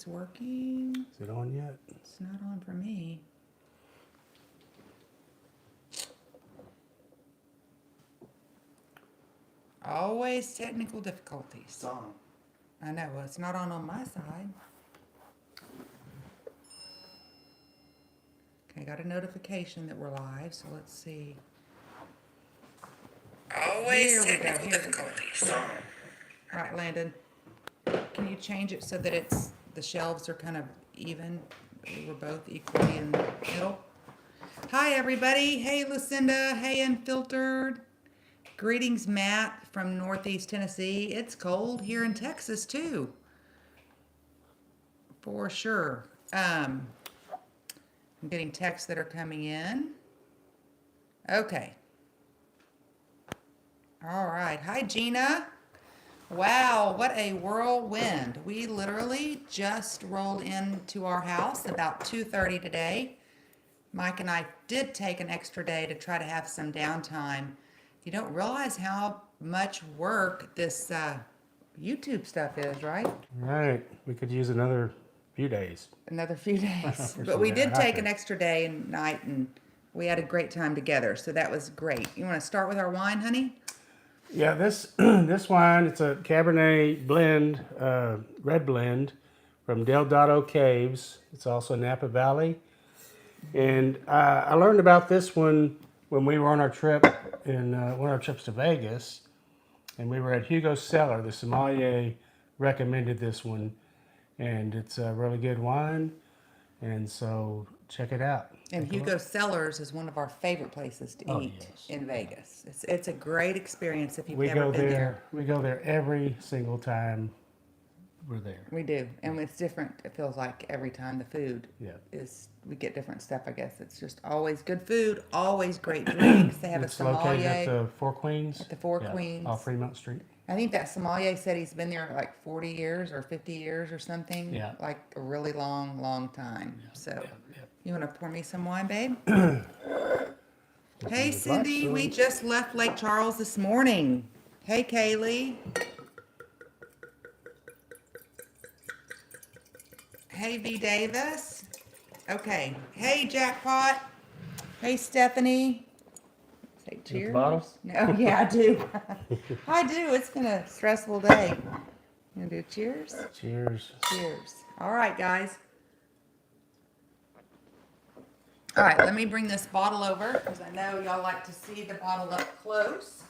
it's working. Is it on yet? It's not on for me. Always technical difficulties. It's on. I know, well, it's not on my side. Okay, got a notification that we're live, so let's see. Always technical difficulties. All right, Landon, can you change it so that the shelves are kind of even? We're both equally in the middle. Hi, everybody. Hey, Lucinda. Hey, Unfiltered. Greetings, Matt from Northeast Tennessee. It's cold here in Texas, too. For sure. I'm getting texts that are coming in. Okay. All right. Hi, Gina. Wow, what a whirlwind. We literally just rolled into our house about 2:30 today. Mike and I did take an extra day to try to have some downtime. You don't realize how much work this YouTube stuff is, right? Right. We could use another few days. Another few days. For But we sure. did take an extra day and night, and we had a great time together. So that was great. You want to start with our wine, honey? Yeah, this this wine, it's a Cabernet blend, red blend from Delgado Caves. It's also Napa Valley. And I learned about this one when we were on our trip, one of our trips to Vegas. And we were at Hugo's Cellar. The sommelier recommended this one. And it's a really good wine. And so check it out. And Hugo Cellars is one of our favorite places to eat yes. in Vegas. It's a great experience if you've We never go been there. there. We go there every single time we're there. We do, and it's different. It feels like every time the food Yeah. is, we get different stuff. I guess it's just always good food, always great drinks. They have It's a located at sommelier. the Four Queens. At the Four Queens. Off Fremont Street. I think that sommelier said he's been there like 40 years or 50 years or something. Yeah. Like a really long, long time. So, yeah. you want to pour me some wine, babe? Hey, would Cindy, like we to. just left Lake Charles this morning. Hey, Kaylee. Hey, V. Davis. Okay. Hey, Jackpot. Hey, Stephanie. Say cheers. bottle? No, yeah, I do. I do. It's been a stressful day. You gonna do cheers? Cheers. Cheers. All right, guys. All right, let me bring this bottle over because I know y'all like to see the bottle up close.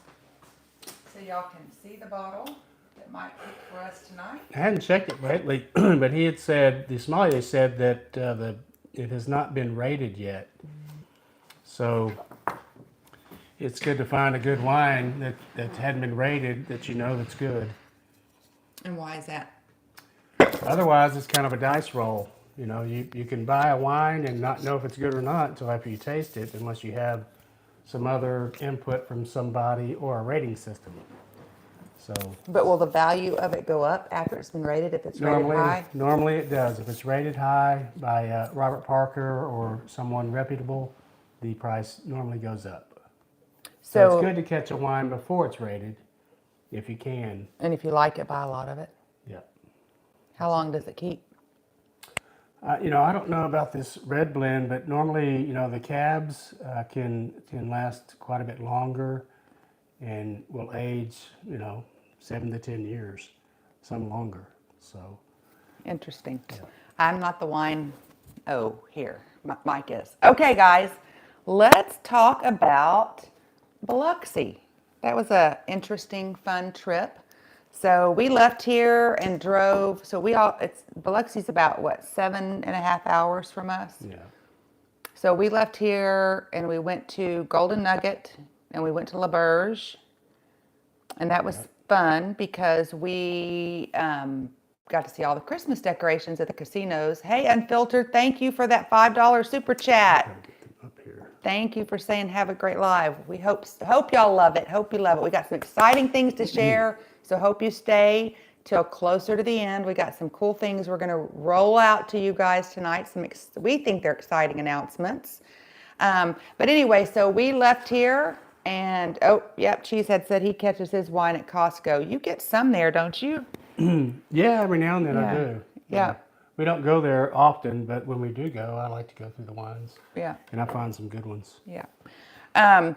So y'all can see the bottle that Mike picked for us tonight. I hadn't checked it lately, but he had said, the sommelier said that it has not been rated yet. So it's good to find a good wine that hadn't been rated, that you know that's good. And why is that? Otherwise, it's kind of a dice roll. You know, you can buy a wine and not know if it's good or not until after you taste it, unless you have some other input from somebody or a rating system. So But will the value of it go up after it's been rated if it's rated high? normally it does. If it's rated high by Robert Parker or someone reputable, the price normally goes up. So it's good to catch a wine before it's rated, if you can. And if you like it, buy a lot of it. Yeah. How long does it keep? You know, I don't know about this red blend, but normally, you know, the cabs can last quite a bit longer and will age, you know, 7 to 10 years, some longer. So Interesting. I'm not the wine. Oh, here. Mike is. Okay, guys, let's talk about Biloxi. That was a interesting, fun trip. So we left here and drove. So Biloxi's about what, 7.5 hours from us. yeah, So we left here and we went to Golden Nugget and we went to La Berge. And that was fun because we got to see all the Christmas decorations at the casinos. Hey, Unfiltered, thank you for that $5 super chat. gotta get them up here. Thank you for saying have a great live. We hope y'all love it. Hope you love it. We got some exciting things to share, so hope you stay till closer to the end. We got some cool things we're going to roll out to you guys tonight. We think they're exciting announcements. But anyway, so we left here and, Cheesehead said he catches his wine at Costco. You get some there, don't you? Yeah, every now and then I Yeah. do. Yeah. We don't go there often, but when we do go, I like to go through the wines, Yeah. and I find some good ones. Yeah. Um,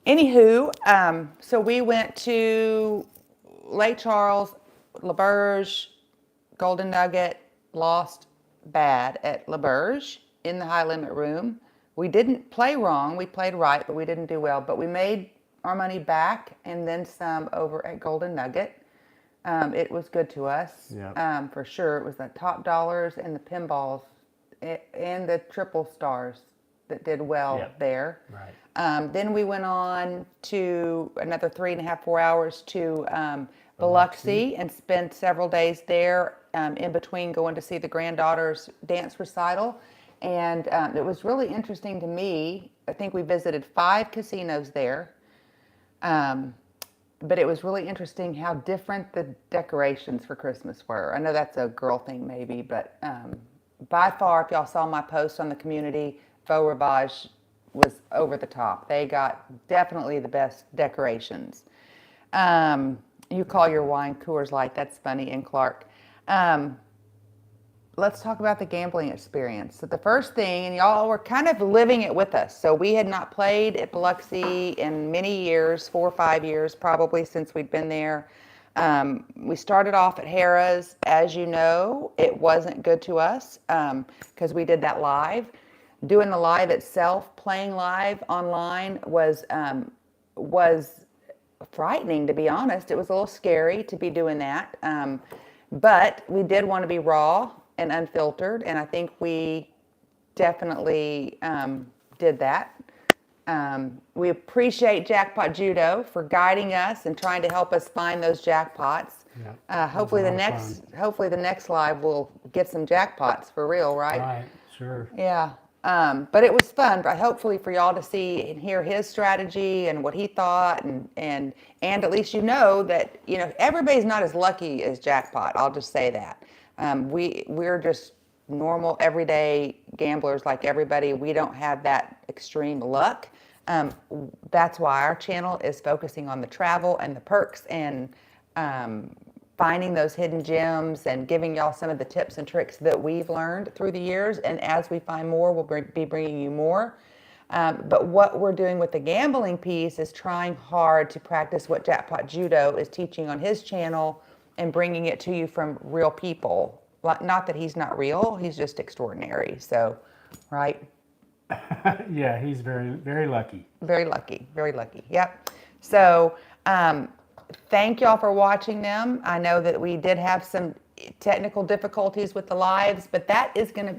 Anywho, so we went to Lake Charles, LaBerge, Golden Nugget, lost bad at LaBerge in the high limit room. We didn't play wrong. We played right, but we didn't do well. But we made our money back and then some over at Golden Nugget. It was good to us, Yeah. for sure. It was the top dollars and the pinballs and the triple stars that did well Yep. there. Right. Then we went on to another 3.5, 4 hours to Biloxi and spent several days there in between going to see the granddaughter's dance recital. And it was really interesting to me. I think we visited 5 casinos there. But it was really interesting how different the decorations for Christmas were. I know that's a girl thing maybe, but by far, if y'all saw my post on the community, Faux Rivage was over the top. They got definitely the best decorations. You call your wine Coors Light, that's funny, in Clark. Let's talk about the gambling experience. So the first thing, and y'all were kind of living it with us. So we had not played at Biloxi in many years, 4 or 5 years probably since we'd been there. We started off at Harrah's. As you know, it wasn't good to us because we did that live. Doing the live itself, playing live online was frightening, to be honest. It was a little scary to be doing that. But we did want to be raw and unfiltered, and I think we definitely did that. We appreciate Jackpot Judo for guiding us and trying to help us find those jackpots. Yeah, Hopefully the next live we'll get some jackpots for real, right? Right. Sure. Yeah. But it was fun, but hopefully for y'all to see and hear his strategy and what he thought, and at least you know that everybody's not as lucky as Jackpot. I'll just say that. We're just normal, everyday gamblers like everybody. We don't have that extreme luck. That's why our channel is focusing on the travel and the perks and finding those hidden gems and giving y'all some of the tips and tricks that we've learned through the years. And as we find more, we'll be bringing you more. But what we're doing with the gambling piece is trying hard to practice what Jackpot Judo is teaching on his channel and bringing it to you from real people. Not that he's not real, he's just extraordinary. So, right? Yeah, he's very, very lucky. Very lucky, very lucky. Yep. So, thank y'all for watching them. I know that we did have some technical difficulties with the lives, but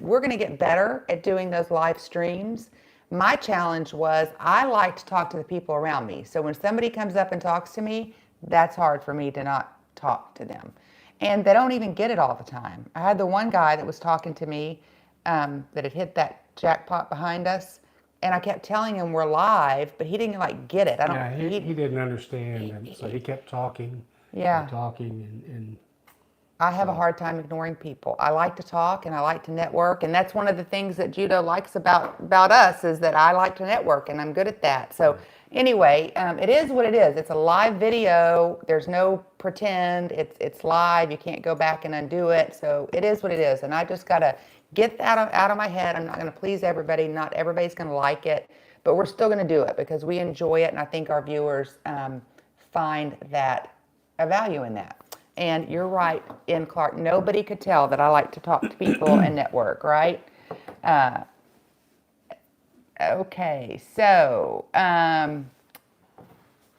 we're gonna get better at doing those live streams. My challenge was I like to talk to the people around me. So when somebody comes up and talks to me, that's hard for me to not talk to them. And they don't even get it all the time. I had the one guy that was talking to me that had hit that jackpot behind us, and I kept telling him we're live, but he didn't get it. He didn't understand, and so he kept talking. Yeah. And talking, and I have a hard time ignoring people. I like to talk and I like to network, and that's one of the things that Judo likes about us is that I like to network, and I'm good at that. So anyway, it is what it is. It's a live video. There's no pretend. It's live. You can't go back and undo it. So it is what it is, and I just gotta get that out of my head. I'm not gonna please everybody. Not everybody's gonna like it, but we're still gonna do it because we enjoy it, and I think our viewers find that a value in that. And you're right, in Clark, nobody could tell that I like to talk to people and network, right? Okay, so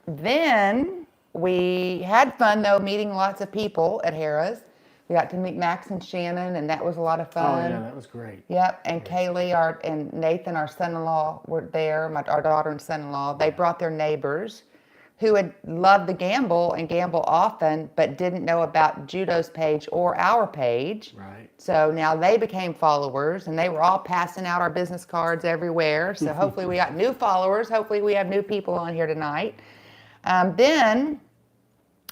then we had fun, though, meeting lots of people at Harrah's. We got to meet Max and Shannon, and that was a lot of fun. Oh, yeah, that was great. Yep, and Kaylee and Nathan, our son-in-law, were there, our daughter and son-in-law. They brought their neighbors who had loved to gamble and gamble often, but didn't know about Judo's page or our page. Right. So now they became followers, and they were all passing out our business cards everywhere. So hopefully we got new followers. Hopefully we have new people on here tonight. Then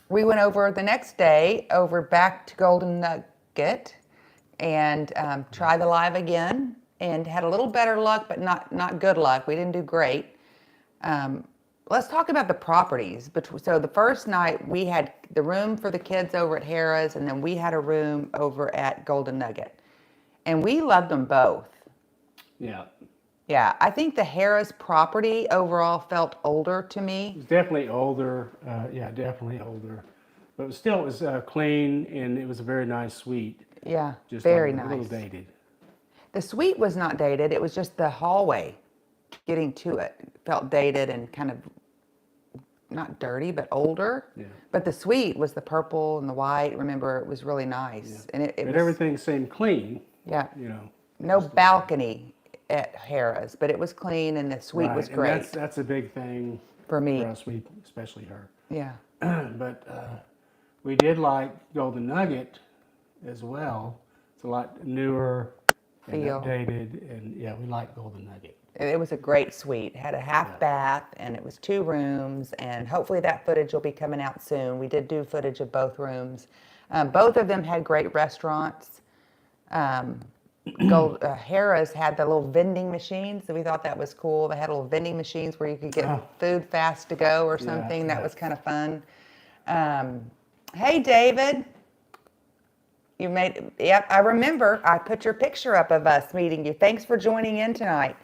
we went over the next day back to Golden Nugget and tried the live again and had a little better luck, but not good luck. We didn't do great. Let's talk about the properties. So the first night we had the room for the kids over at Harrah's, and then we had a room over at Golden Nugget. and we loved them both. Yeah. Yeah, I think the Harris property overall felt older to It me. was definitely older. Yeah, definitely older. But it was clean, and it was a very nice suite. Yeah, Just very older, a little nice. dated. The suite was not dated. It was just the hallway getting to it felt dated and kind of not dirty, but older. Yeah. But the suite was the purple and the white. Remember, it was really nice. And it But was, everything seemed clean, yeah, you know. no balcony at Harrah's, but it was clean and the suite Right, was and great that's a big thing for me. for us, especially her. Yeah. But we did like Golden Nugget as well. It's a lot newer and Feel. updated, and yeah, we like Golden Nugget. It was a great suite. It had a half bath and it was 2 rooms, and hopefully that footage will be coming out soon. We did do footage of both rooms. Both of them had great restaurants. Harrah's had the little vending machines, so we thought that was cool. They had little vending machines where you could get food fast to go or something. That was kind of fun. Hey, David. Yep, I remember. I put your picture up of us meeting you. Thanks for joining in tonight.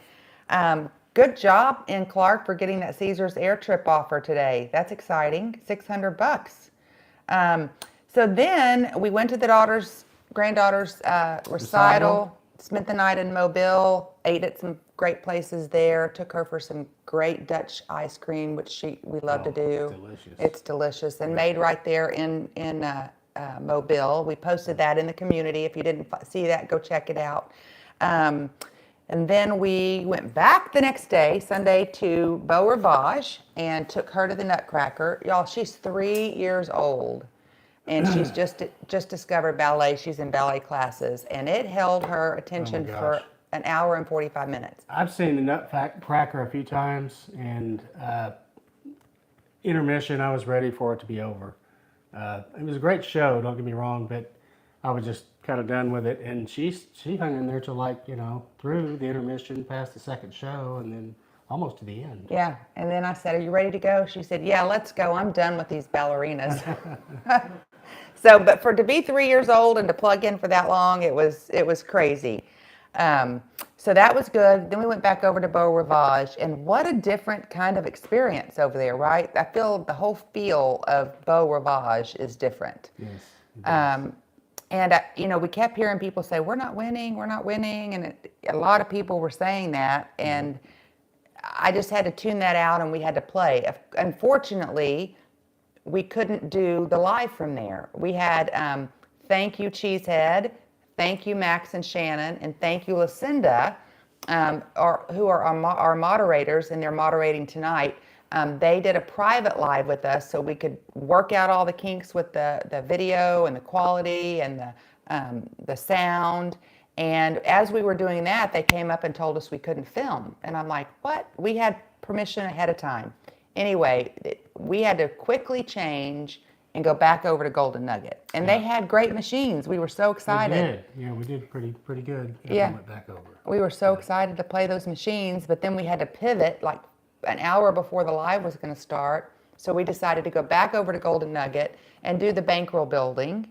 Good job in Clark for getting that Caesar's air trip offer today. That's exciting. $600. So then we went to the granddaughter's recital, spent the night in Mobile, ate at some great places there, took her for some great Dutch ice cream, which we love to do. It's delicious. It's delicious and made right there in Mobile. We posted that in the community. If you didn't see that, go check it out. And then we went back the next day, Sunday, to Beau Rivage and took her to the Nutcracker. Y'all, she's 3 years old, and she's just discovered ballet. She's in ballet classes, and it held her attention for an hour and 45 minutes. I've seen the Nutcracker a few times, and intermission, I was ready for it to be over. It was a great show, don't get me wrong, but I was just kind of done with it. And she hung in there till through the intermission, past the second show, and then almost to the end. Yeah, and then I said, "Are you ready to go?" She said, "Yeah, let's go. I'm done with these ballerinas." So, but to be 3 years old and to plug in for that long, it was crazy. So that was good. Then we went back over to Beau Rivage, and what a different kind of experience over there, right? I feel the whole feel of Beau Rivage is different. Yes. And we kept hearing people say, we're not winning, and a lot of people were saying that, and I just had to tune that out, and we had to play. Unfortunately, we couldn't do the live from there. We had thank you, Cheesehead, thank you, Max and Shannon, and thank you, Lucinda, who are our moderators, and they're moderating tonight. They did a private live with us so we could work out all the kinks with the video and the quality and the sound. And as we were doing that, they came up and told us we couldn't film. And I'm like, what? We had permission ahead of time. Anyway, we had to quickly change and go back over to Golden Nugget. And they had great machines. We were so excited. We did. Yeah, we did pretty good. Yeah. Went back over. We were so excited to play those machines, but then we had to pivot like an hour before the live was going to start. So we decided to go back over to Golden Nugget and do the bankroll building.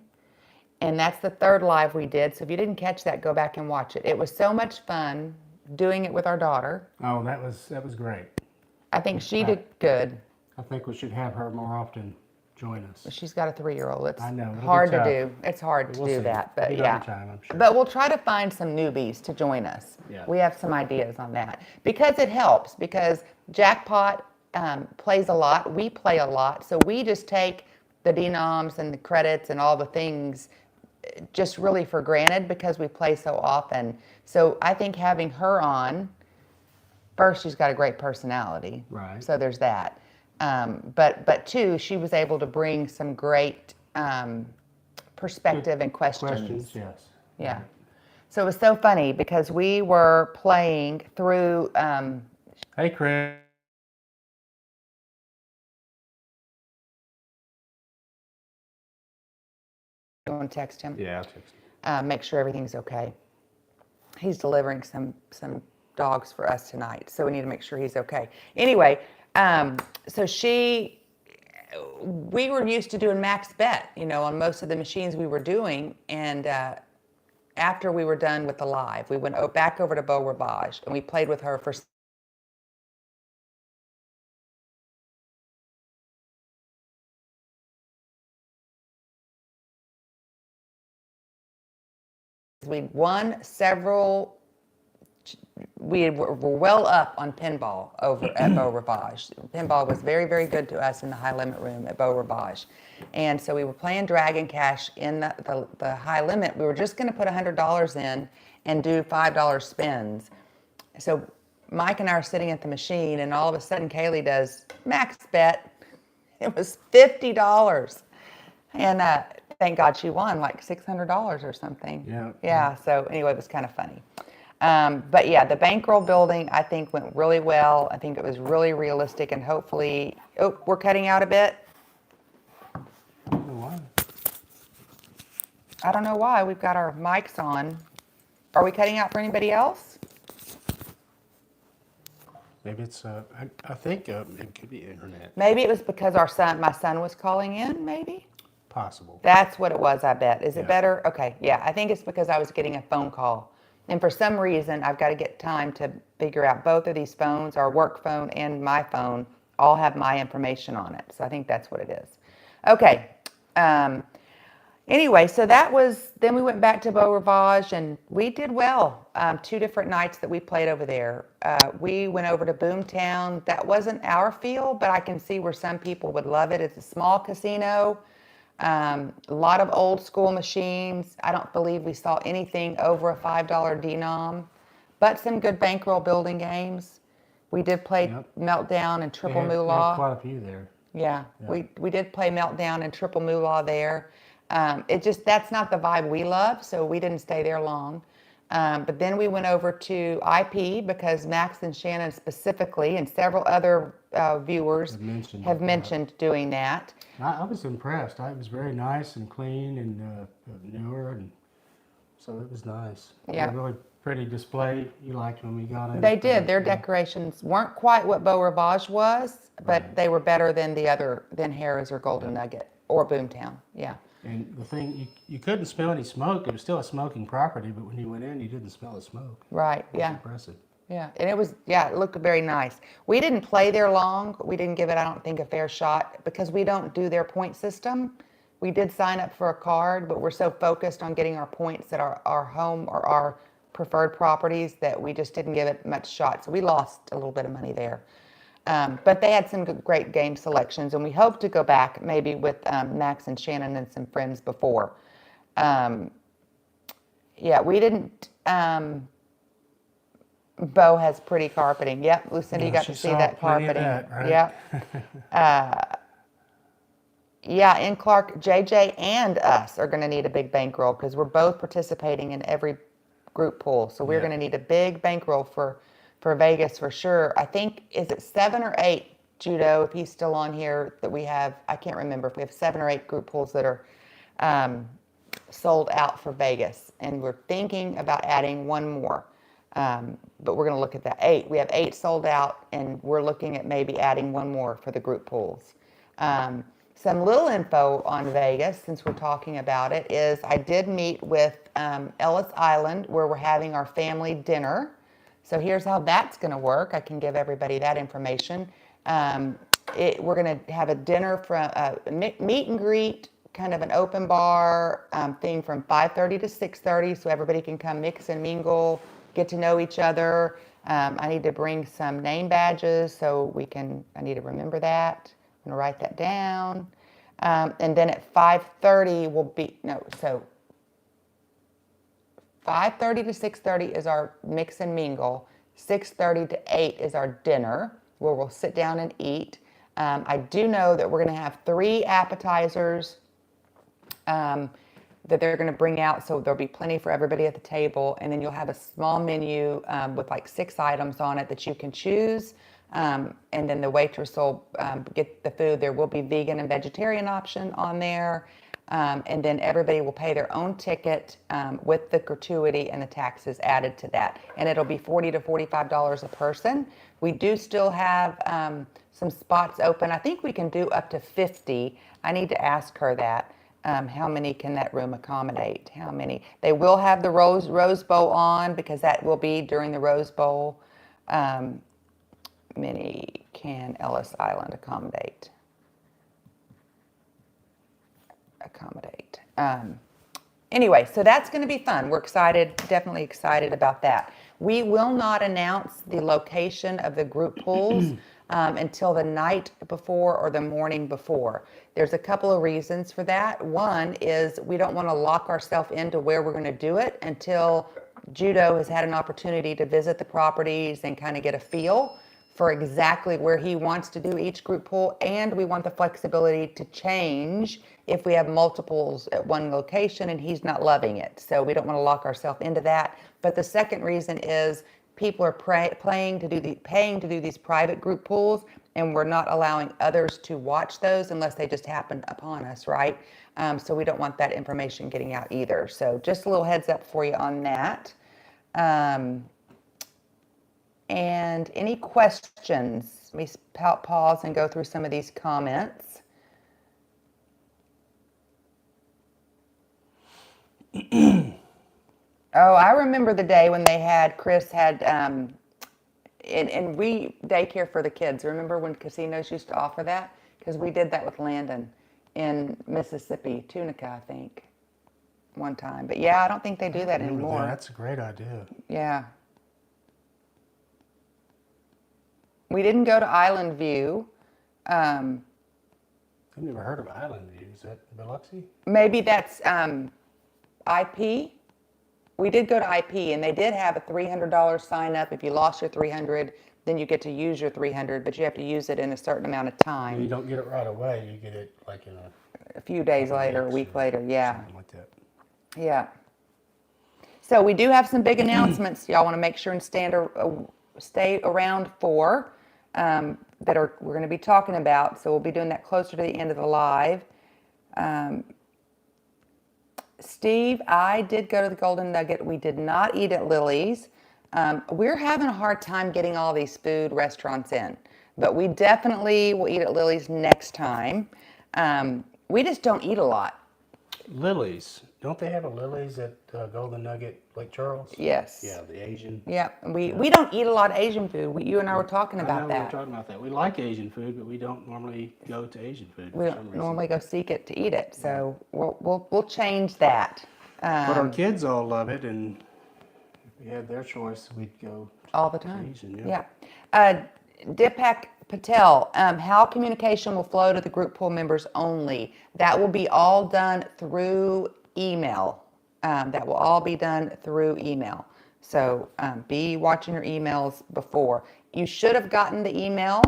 And that's the third live we did. So if you didn't catch that, go back and watch it. It was so much fun doing it with our daughter. Oh, that was great. I think she did good. I think we should have her more often join us. She's got a 3-year-old. It's I know, it'll be hard to tough. do. It's hard to We'll do see. that, but It'll be yeah. another time, I'm sure. But we'll try to find some newbies to join us. Yeah. We have some ideas on that because it helps. Because Jackpot plays a lot. We play a lot, so we just take the denoms and the credits and all the things just really for granted because we play so often. So I think having her on, first, she's got a great personality. Right. So there's that. But two, she was able to bring some great perspective and questions. Questions, yes. Yeah. So it was so funny because we were playing through. Hey, Chris. You want to text him? Yeah, I'll text him. Make sure everything's okay. He's delivering some dogs for us tonight, so we need to make sure he's okay. Anyway, so we were used to doing max bet, on most of the machines we were doing, and after we were done with the live, we went back over to Beau Rivage and we played with her for we won several. We were well up on pinball over at Beau Rivage. Pinball was very, very good to us in the high limit room at Beau Rivage. And so we were playing Dragon Cash in the high limit. We were just going to put $100 in and do $5 spins. So Mike and I are sitting at the machine, and all of a sudden Kaylee does max bet. It was $50. And thank God she won like $600 or something. Yeah. Yeah. So anyway, it was kind of funny. But yeah, the bankroll building I think went really well. I think it was really realistic, and hopefully, oh, we're cutting out a bit. Why? I don't know why. We've got our mics on. Are we cutting out for anybody else? Maybe it's, I think it could be internet. Maybe it was because my son was calling in, maybe? Possible. That's what it was, I bet. Is it Yeah. better? Okay, yeah. I think it's because I was getting a phone call. And for some reason, I've got to get time to figure out both of these phones, our work phone and my phone, all have my information on it. So I think that's what it is. Okay. Anyway, so that was, then we went back to Beau Rivage and we did well. 2 different nights that we played over there. We went over to Boomtown. That wasn't our field, but I can see where some people would love it. It's a small casino. A lot of old school machines. I don't believe we saw anything over a $5 denom, but some good bankroll building games. We did play Meltdown and Triple They had Moolah. quite a few there. Yeah, we did play Meltdown and Triple Moolah there. That's not the vibe we love, so we didn't stay there long. But then we went over to IP because Max and Shannon specifically, and several other viewers have mentioned doing that. I was impressed. It was very nice and clean and newer, and so it was nice. Yeah. A really pretty display. You liked when we got it. They did. Their decorations weren't quite what Beau Rivage was, but they were better than than Harrah's or Golden Nugget or Boomtown. Yeah. And the thing, you couldn't smell any smoke. It was still a smoking property, but when you went in, you didn't smell the smoke. Right. It was Yeah. impressive. Yeah, and it looked very nice. We didn't play there long. We didn't give it, I don't think, a fair shot because we don't do their point system. We did sign up for a card, but we're so focused on getting our points at our home or our preferred properties that we just didn't give it much shot. So we lost a little bit of money there. But they had some great game selections, and we hope to go back maybe with Max and Shannon and some friends before. Yeah, we didn't... Beau has pretty carpeting. Yep, Lucinda, you got to see that carpeting. Right? Yep. Yeah, in Clark, JJ and us are going to need a big bankroll because we're both participating in every group pool. So we're going to need a big bankroll for Vegas for sure. I think, is it 7 or 8, Judo, if he's still on here, that we have, I can't remember if we have 7 or 8 group pools that are sold out for Vegas. And we're thinking about adding one more. But we're going to look at that. 8. We have 8 sold out, and we're looking at maybe adding one more for the group pools. Some little info on Vegas, since we're talking about it, is I did meet with Ellis Island, where we're having our family dinner. So here's how that's going to work. I can give everybody that information. We're going to have a dinner from meet and greet, kind of an open bar thing from 5:30 to 6:30, so everybody can come mix and mingle, get to know each other. I need to bring some name badges so I need to remember that. I'm gonna write that down. And then at 5:30 will be, 5:30 to 6:30 is our mix and mingle. 6:30 to 8 is our dinner where we'll sit down and eat. I do know that we're gonna have 3 appetizers that they're going to bring out, so there'll be plenty for everybody at the table, and then you'll have a small menu with like 6 items on it that you can choose, and then the waitress will get the food. There will be vegan and vegetarian option on there, and then everybody will pay their own ticket with the gratuity and the taxes added to that, and it'll be $40 to $45 a person. We do still have some spots open. I think we can do up to 50. I need to ask her that. How many can that room accommodate? How many? They will have the Rose Bowl on because that will be during the Rose Bowl. Many can Ellis Island accommodate? Anyway, so that's going to be fun. We're excited, definitely excited about that. We will not announce the location of the group pools until the night before or the morning before. There's a couple of reasons for that. One is we don't want to lock ourselves into where we're going to do it until Judo has had an opportunity to visit the properties and kind of get a feel for exactly where he wants to do each group pool, and we want the flexibility to change if we have multiples at one location and he's not loving it. So we don't want to lock ourselves into that. But the second reason is people are paying to do these private group pools, and we're not allowing others to watch those unless they just happen upon us, right? So we don't want that information getting out either. So just a little heads up for you on that. And any questions? Let me pause and go through some of these comments. Oh, I remember the day when Chris had daycare for the kids. Remember when casinos used to offer that? Because we did that with Landon in Mississippi, Tunica, I think, one time. But yeah, I don't think they do that anymore. That's a great idea. Yeah. We didn't go to Island View. I've never heard of Island View. Is that Biloxi? Maybe that's IP. We did go to IP, and they did have a $300 sign up. If you lost your $300, then you get to use your $300, but you have to use it in a certain amount of time. You don't get it right away. You get it like in a few days later, a week later. Yeah. Something like that. Yeah. So we do have some big announcements. Y'all want to make sure and stay around for. We're going to be talking about. So we'll be doing that closer to the end of the live. Steve, I did go to the Golden Nugget. We did not eat at Lily's. We're having a hard time getting all these food restaurants in, but we definitely will eat at Lily's next time. We just don't eat a lot. Lily's. Don't they have a Lily's at Golden Nugget, Lake Charles? Yes. Yeah, the Asian. Yeah, we don't eat a lot of Asian food. You and I were talking about that. We were talking about that. We like Asian food, but we don't normally go to Asian food. We don't normally go seek it to eat it, so we'll change that. But our kids all love it, and if we had their choice, we'd go all the time. Asian, yeah. Deepak Patel, how communication will flow to the group pool members only? That will be all done through email. That will all be done through email. So be watching your emails before. You should have gotten the email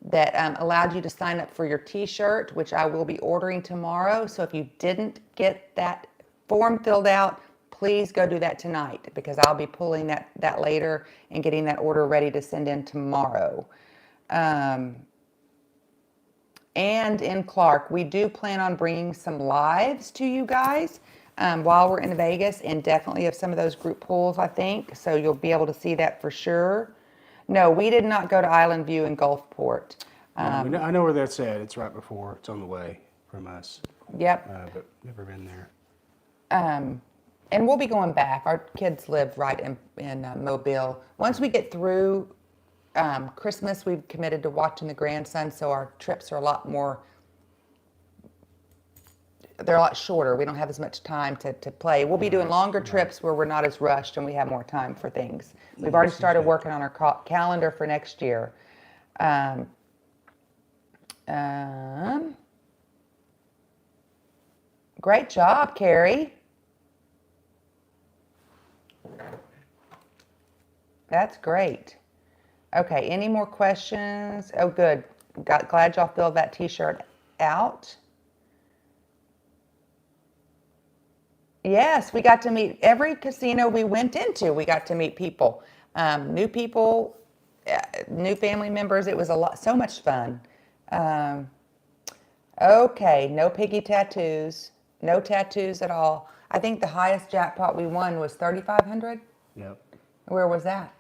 that allowed you to sign up for your t-shirt, which I will be ordering tomorrow. So if you didn't get that form filled out, please go do that tonight, because I'll be pulling that later and getting that order ready to send in tomorrow. And in Clark, we do plan on bringing some lives to you guys while we're in Vegas, and definitely of some of those group pools, I think. So you'll be able to see that for sure. No, we did not go to Island View in Gulfport. I know where that's at. It's right before. It's on the way from us. Yep. But never been there. And we'll be going back. Our kids live right in Mobile. Once we get through Christmas, we've committed to watching the grandson, so our trips are a lot shorter. We don't have as much time to play. We'll be doing longer trips where we're not as rushed and we have more time for things. We've already started working on our calendar for next year. Great job, Carrie. That's great. Okay, any more questions? Oh, good. Glad y'all filled that t-shirt out. Yes, we got to meet every casino we went into. We got to meet people, new people, new family members. It was so much fun. Okay, no piggy tattoos, no tattoos at all. I think the highest jackpot we won was $3,500. Yep. Where was that?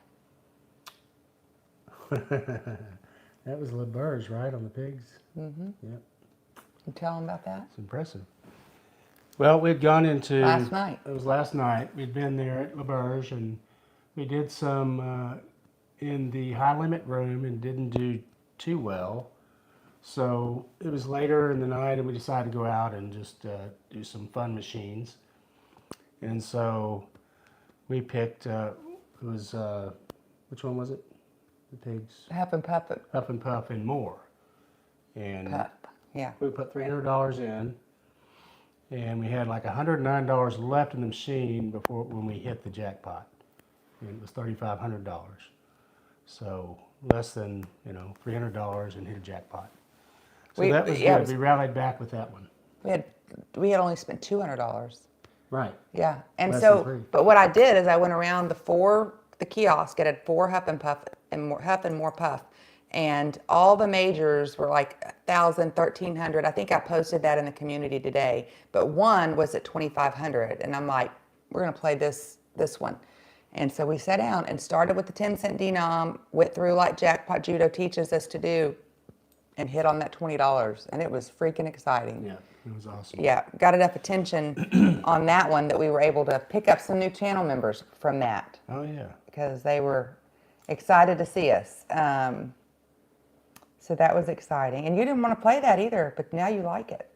That was LeBurge, right, on the pigs? Mm-hmm. Yep. You tell them about that? It's impressive. Well, we'd gone into Last night. It was last night. We'd been there at LaBerge, and we did some in the high limit room and didn't do too well. So it was later in the night, and we decided to go out and just do some fun machines. And so we picked. It was which one was it? The pigs. Huff and Puff. Huff and Puff and more. And Puff. Yeah. we put $300 in, and we had like $109 left in the machine before when we hit the jackpot. And it was $3,500. So less than $300 and hit a jackpot. So that was good. We rallied back with that one. We had only spent $200. Right. Yeah, and Less so, than free. but what I did is I went around the kiosk. It had 4 Huff and Puff and more Huff and more Puff, and all the majors were like 1,000, 1,300. I think I posted that in the community today. But one was at 2,500, and I'm like, we're gonna play this one. And so we sat down and started with the 10-cent denom, went through like Jackpot Judo teaches us to do, and hit on that $20, and it was freaking exciting. Yeah, it was awesome. Yeah, got enough attention on that one that we were able to pick up some new channel members from that. Oh yeah. Because they were excited to see us. So that was exciting. And you didn't want to play that either, but now you like it.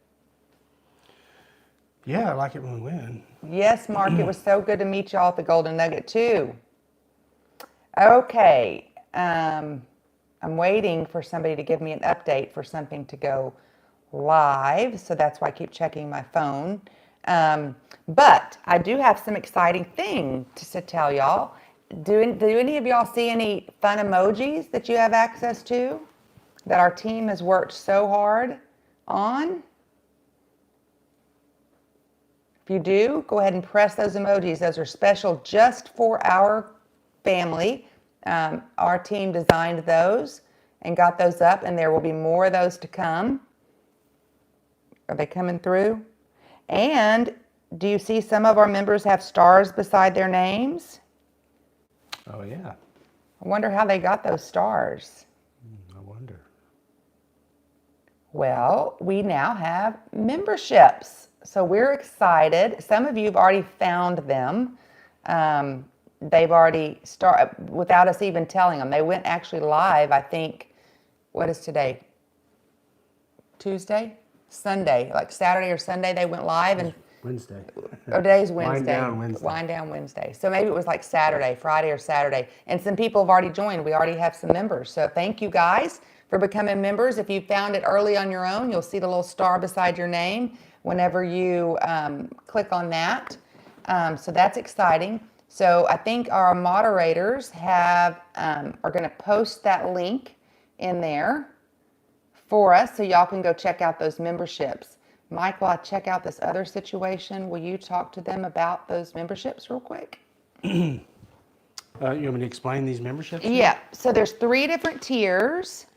Yeah, I like it when we win. Yes, Mark, it was so good to meet y'all at the Golden Nugget too. Okay, I'm waiting for somebody to give me an update for something to go live, so that's why I keep checking my phone. But I do have some exciting things to tell y'all. Do any of y'all see any fun emojis that you have access to that our team has worked so hard on? If you do, go ahead and press those emojis. Those are special just for our family. Our team designed those and got those up, and there will be more of those to come. Are they coming through? And do you see some of our members have stars beside their names? Oh yeah. I wonder how they got those stars. I wonder. Well, we now have memberships. So we're excited. Some of you have already found them. They've already started without us even telling them. They went actually live, I think, what is today? Tuesday? Sunday, like Saturday or Sunday they went live, and Wednesday. or today's Wednesday. Wind down Wednesday. Wind down Wednesday. So maybe it was like Saturday, Friday or Saturday. And some people have already joined. We already have some members. So thank you guys for becoming members. If you found it early on your own, you'll see the little star beside your name whenever you click on that. So that's exciting. So I think our moderators are going to post that link in there for us, so y'all can go check out those memberships. Mike, while I check out this other situation, will you talk to them about those memberships real quick? You want me to explain these memberships? Yeah, so there's 3 different tiers.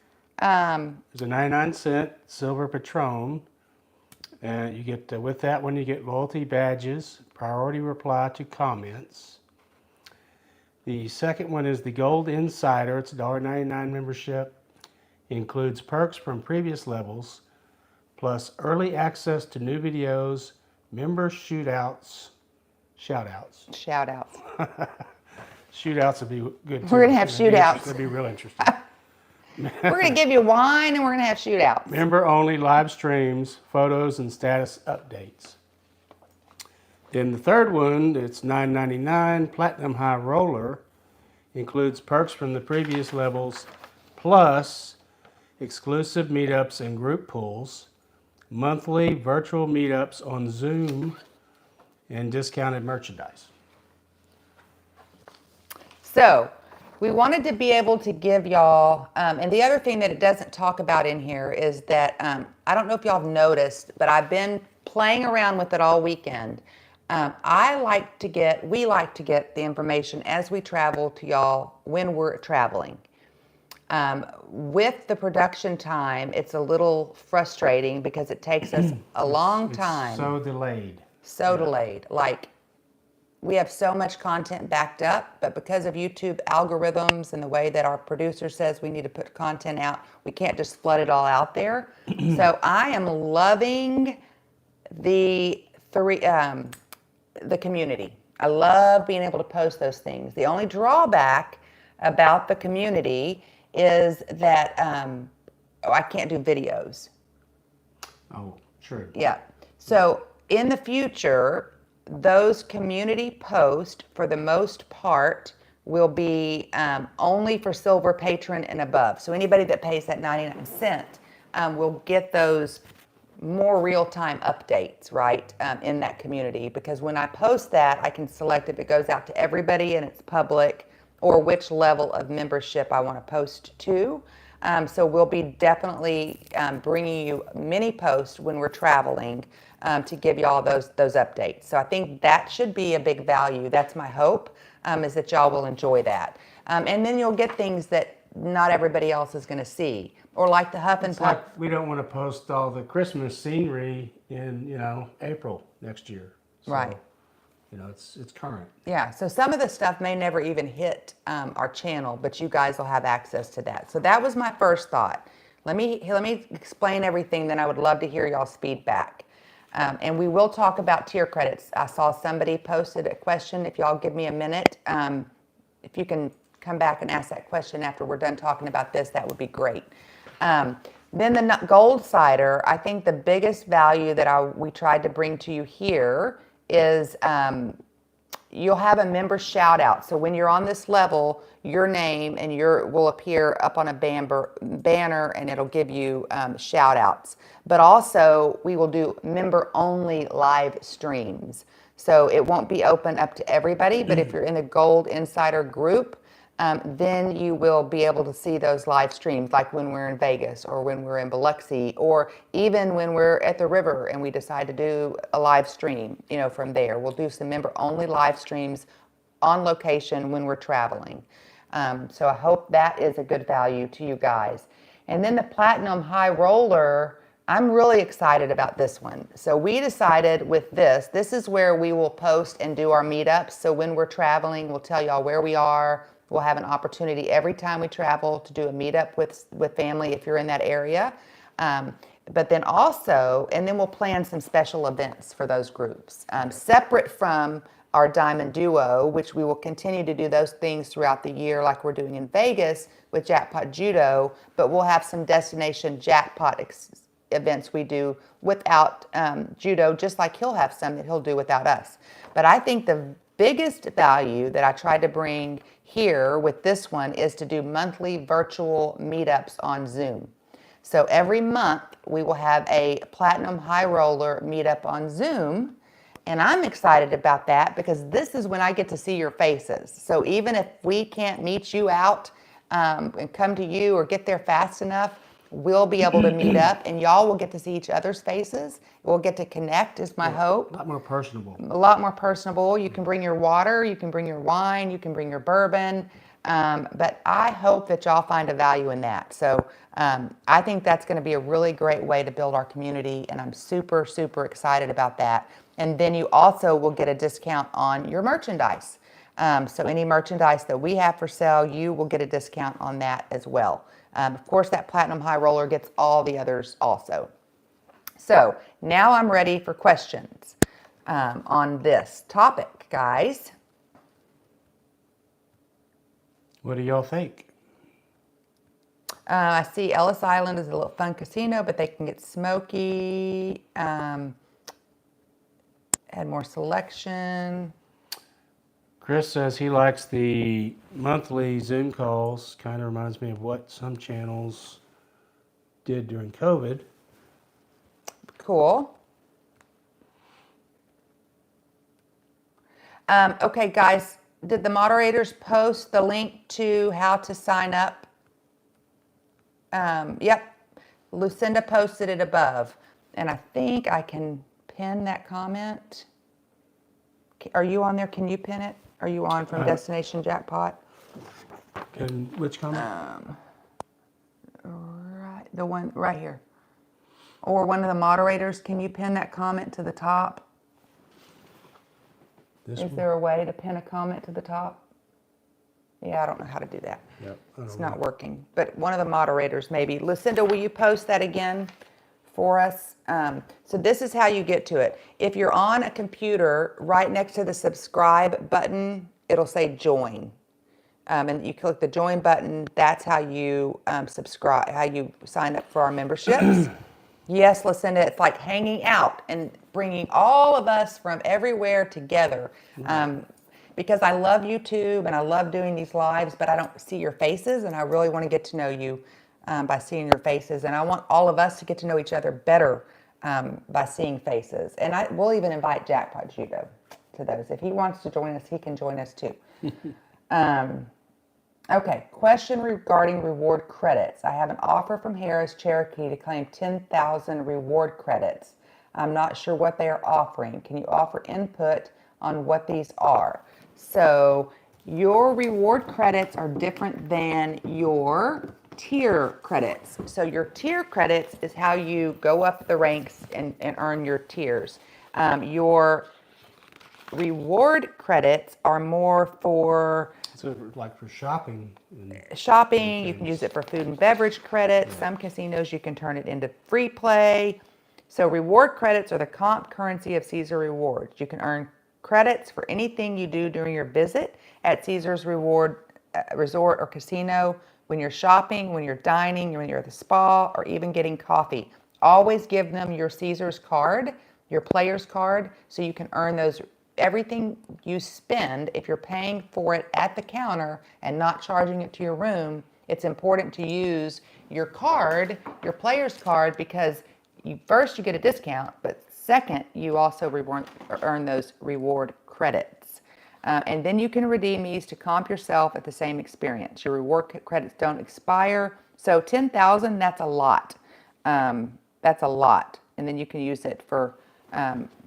There's a 99-cent silver Patron. And you get, with that one, you get loyalty badges, priority reply to comments. The second one is the Gold Insider. It's a $1.99 membership. Includes perks from previous levels, plus early access to new videos, member shootouts. Shoutouts would be good too. We're going to have shootouts. That'd be real interesting. We're going to give you wine and we're going to have shootouts. Member only live streams, photos, and status updates. Then the third one, it's $9.99 Platinum High Roller. Includes perks from the previous levels, plus exclusive meetups and group pools, monthly virtual meetups on Zoom, and discounted merchandise. So we wanted to be able to give y'all, and the other thing that it doesn't talk about in here is that, I don't know if y'all have noticed, but I've been playing around with it all weekend. We like to get the information as we travel to y'all when we're traveling. With the production time, it's a little frustrating because it takes us a long time. So delayed. Delayed. Like, we have so much content backed up, but because of YouTube algorithms and the way that our producer says we need to put content out, we can't just flood it all out there. So I am loving the the community. I love being able to post those things. The only drawback about the community is that I can't do videos. Oh, true. Yeah. So in the future, those community posts, for the most part, will be only for silver patron and above. So anybody that pays that 99 cent will get those more real-time updates, right, in that community. Because when I post that, I can select if it goes out to everybody and it's public, or which level of membership I want to post to. So we'll be definitely bringing you many posts when we're traveling to give you all those updates. So I think that should be a big value. That's my hope, is that y'all will enjoy that. And then you'll get things that not everybody else is going to see. Or like the Huff and It's Puff. like we don't want to post all the Christmas scenery in, April next year. So, Right. It's current. Yeah, so some of the stuff may never even hit our channel, but you guys will have access to that. So that was my first thought. Let me explain everything, then I would love to hear y'all's feedback. And we will talk about tier credits. I saw somebody posted a question. If y'all give me a minute, if you can come back and ask that question after we're done talking about this, that would be great. Then the gold cider, I think the biggest value that we tried to bring to you here is you'll have a member shout out. So when you're on this level, your name and will appear up on a banner, and it'll give you shout outs. But also we will do member only live streams. So it won't be open up to everybody, but if you're in the Gold Insider group, then you will be able to see those live streams, like when we're in Vegas or when we're in Biloxi, or even when we're at the river and we decide to do a live stream, from there. We'll do some member-only live streams on location when we're traveling. So I hope that is a good value to you guys. And then the Platinum High Roller, I'm really excited about this one. So we decided with this is where we will post and do our meetups. So when we're traveling, we'll tell y'all where we are. We'll have an opportunity every time we travel to do a meetup with family if you're in that area. But then also, and then we'll plan some special events for those groups. Separate from our Diamond Duo, which we will continue to do those things throughout the year like we're doing in Vegas with Jackpot Judo, but we'll have some destination Jackpot events we do without Judo, just like he'll have some that he'll do without us. But I think the biggest value that I tried to bring here with this one is to do monthly virtual meetups on Zoom. So every month we will have a Platinum High Roller meetup on Zoom, and I'm excited about that because this is when I get to see your faces. So even if we can't meet you out and come to you or get there fast enough, we'll be able to meet up, and y'all will get to see each other's faces. We'll get to connect, is my hope. A lot more personable. A lot more personable. You can bring your water, you can bring your wine, you can bring your bourbon. But I hope that y'all find a value in that. So I think that's going to be a really great way to build our community, and I'm super, super excited about that. And then you also will get a discount on your merchandise. So any merchandise that we have for sale, you will get a discount on that as well. Of course, that Platinum High Roller gets all the others also. So now I'm ready for questions on this topic, guys. What do y'all think? I see Ellis Island is a little fun casino, but they can get smoky. Add more selection. Chris says he likes the monthly Zoom calls. Kind of reminds me of what some channels did during COVID. Cool. Okay, guys, did the moderators post the link to how to sign up? Yep, Lucinda posted it above, and I think I can pin that comment. Are you on there? Can you pin it? Are you on from Destination Jackpot? And which comment? Right, the one right here. Or one of the moderators, can you pin that comment to the top? This Is one? there a way to pin a comment to the top? Yeah, I don't know how to do that. Yep, I It's don't not know. working. But one of the moderators maybe. Lucinda, will you post that again for us. So this is how you get to it. If you're on a computer, right next to the subscribe button, it'll say join. And you click the join button. That's how you subscribe, how you sign up for our memberships. Yes, Lucinda, it's like hanging out and bringing all of us from everywhere together. Because I love YouTube and I love doing these lives, but I don't see your faces, and I really want to get to know you by seeing your faces. And I want all of us to get to know each other better by seeing faces. And we'll even invite Jackpot Judo to those. If he wants to join us, he can join us too. Okay, question regarding reward credits. I have an offer from Harris Cherokee to claim 10,000 reward credits. I'm not sure what they are offering. Can you offer input on what these are? So your reward credits are different than your tier credits. So your tier credits is how you go up the ranks and earn your tiers. Your reward credits are more for So like for shopping. shopping. You can use it for food and beverage credits. Some casinos, you can turn it into free play. So reward credits are the comp currency of Caesar Rewards. You can earn credits for anything you do during your visit at Caesar's Reward Resort or Casino, when you're shopping, when you're dining, when you're at the spa, or even getting coffee. Always give them your Caesar's card, your player's card, so you can earn those. Everything you spend, if you're paying for it at the counter and not charging it to your room, it's important to use your card, your player's card, because first you get a discount, but second, you also earn those reward credits. And then you can redeem these to comp yourself at the same experience. Your reward credits don't expire. So 10,000, that's a lot. That's a lot. And then you can use it for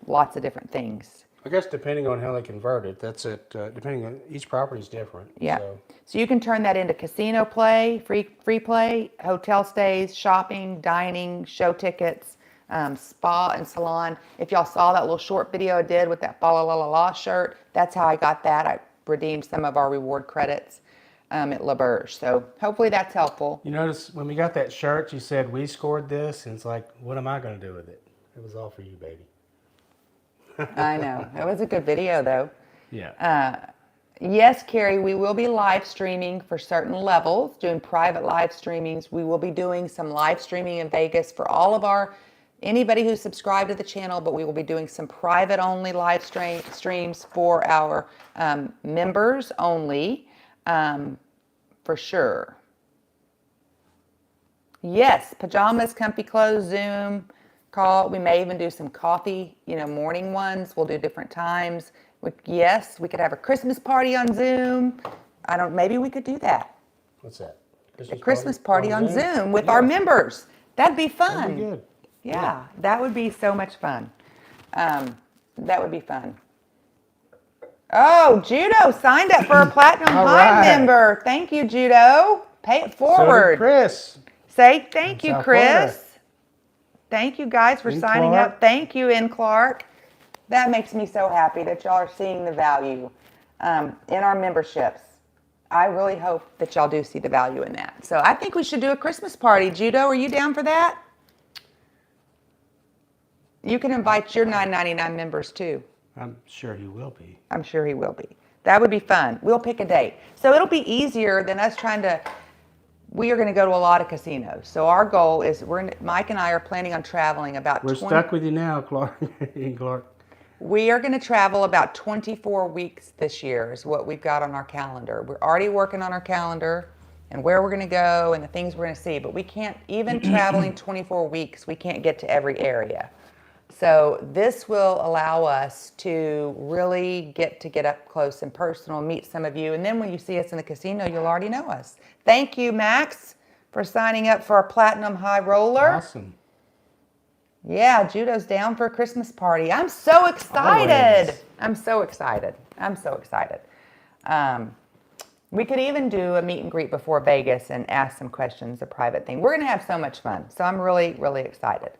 lots of different things. I guess depending on how they convert it, that's it. Depending on each property is different. Yeah. So you can turn that into casino play, free play, hotel stays, shopping, dining, show tickets, spa and salon. If y'all saw that little short video I did with that fa la la la la shirt, that's how I got that. I redeemed some of our reward credits at La Berge. So hopefully that's helpful. You notice when we got that shirt, you said we scored this, and it's like, what am I going to do with it? It was all for you, baby. I know. It was a good video, though. Yeah. Yes, Carrie, we will be live streaming for certain levels, doing private live streamings. We will be doing some live streaming in Vegas for all of anybody who's subscribed to the channel, but we will be doing some private only live streams for our members only, for sure. Yes, pajamas, comfy clothes, Zoom call. We may even do some coffee, morning ones. We'll do different times. Yes, we could have a Christmas party on Zoom. Maybe we could do that. What's that? A Christmas party on Zoom with our members. That'd be fun. That'd be good. Yeah, that would be so much fun. That would be fun. Oh, Judo signed up for a Platinum All High right. member. Thank you, Judo. Pay it forward. So did Chris. Say thank you, South Chris. Florida. Thank you guys for In signing Clark. up. Thank you, in Clark. That makes me so happy that y'all are seeing the value in our memberships. I really hope that y'all do see the value in that. So I think we should do a Christmas party. Judo, are you down for that? You can invite your $9.99 members too. I'm sure he will be. I'm sure he will be. That would be fun. We'll pick a date. So it'll be easier than us we are going to go to a lot of casinos. So our goal is Mike and I are planning on traveling about We're stuck with you now, Clark. Clark. We are going to travel about 24 weeks this year is what we've got on our calendar. We're already working on our calendar and where we're going to go and the things we're going to see. But we can't, even traveling 24 weeks, we can't get to every area. So this will allow us to really get up close and personal, meet some of you. And then when you see us in the casino, you'll already know us. Thank you, Max, for signing up for our Platinum High Roller. Awesome. Yeah, Judo's down for a Christmas party. I'm so excited. Always. I'm so excited. I'm so excited. We could even do a meet and greet before Vegas and ask some questions, a private thing. We're going to have so much fun. So I'm really, really excited.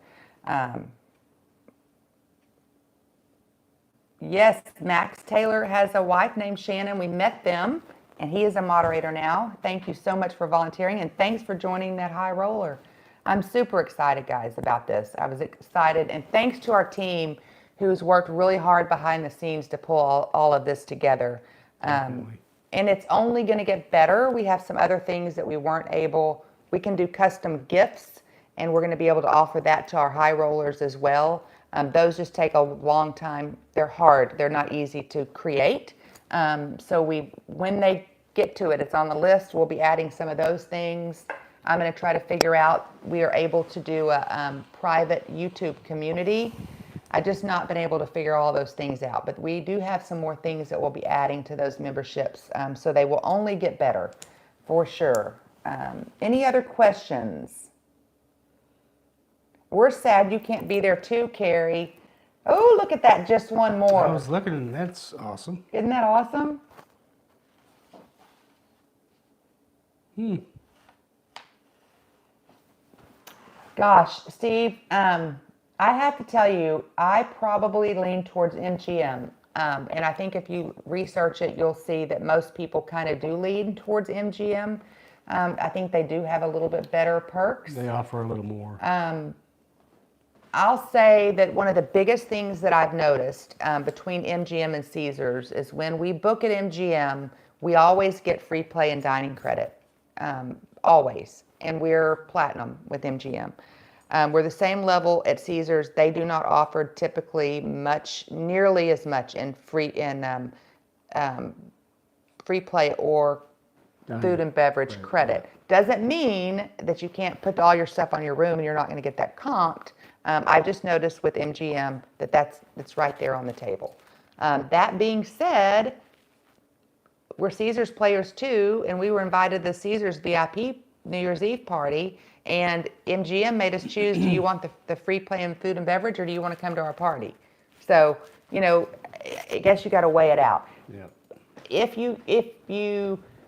Yes, Max Taylor has a wife named Shannon. We met them, and he is a moderator now. Thank you so much for volunteering, and thanks for joining that high roller. I'm super excited, guys, about this. I was excited, and thanks to our team who's worked really hard behind the scenes to pull all of this together. Definitely. And it's only going to get better. We have some other things that we can do custom gifts, and we're going to be able to offer that to our high rollers as well. Those just take a long time. They're hard. They're not easy to create. When they get to it, it's on the list. We'll be adding some of those things. I'm going to try to figure out, we are able to do a private YouTube community. I've just not been able to figure all those things out, but we do have some more things that we'll be adding to those memberships, so they will only get better, for sure. Any other questions? We're sad you can't be there too, Carrie. Oh, look at that, just one more. I was looking, and that's awesome. Isn't that awesome? Gosh, Steve, I have to tell you, I probably lean towards MGM. And I think if you research it, you'll see that most people kind of do lean towards MGM. I think they do have a little bit better perks. They offer a little more. I'll say that one of the biggest things that I've noticed between MGM and Caesars is when we book at MGM, we always get free play and dining credit. Always. And we're platinum with MGM. We're the same level at Caesars. They do not offer typically nearly as much in free play or food and beverage credit. Doesn't mean that you can't put all your stuff on your room and you're not going to get that comped. I've just noticed with MGM that's right there on the table. That being said, we're Caesars players too, and we were invited to the Caesars VIP New Year's Eve party, and MGM made us choose, do you want the free play and food and beverage, or do you want to come to our party? So, I guess you got to weigh it out. Yeah.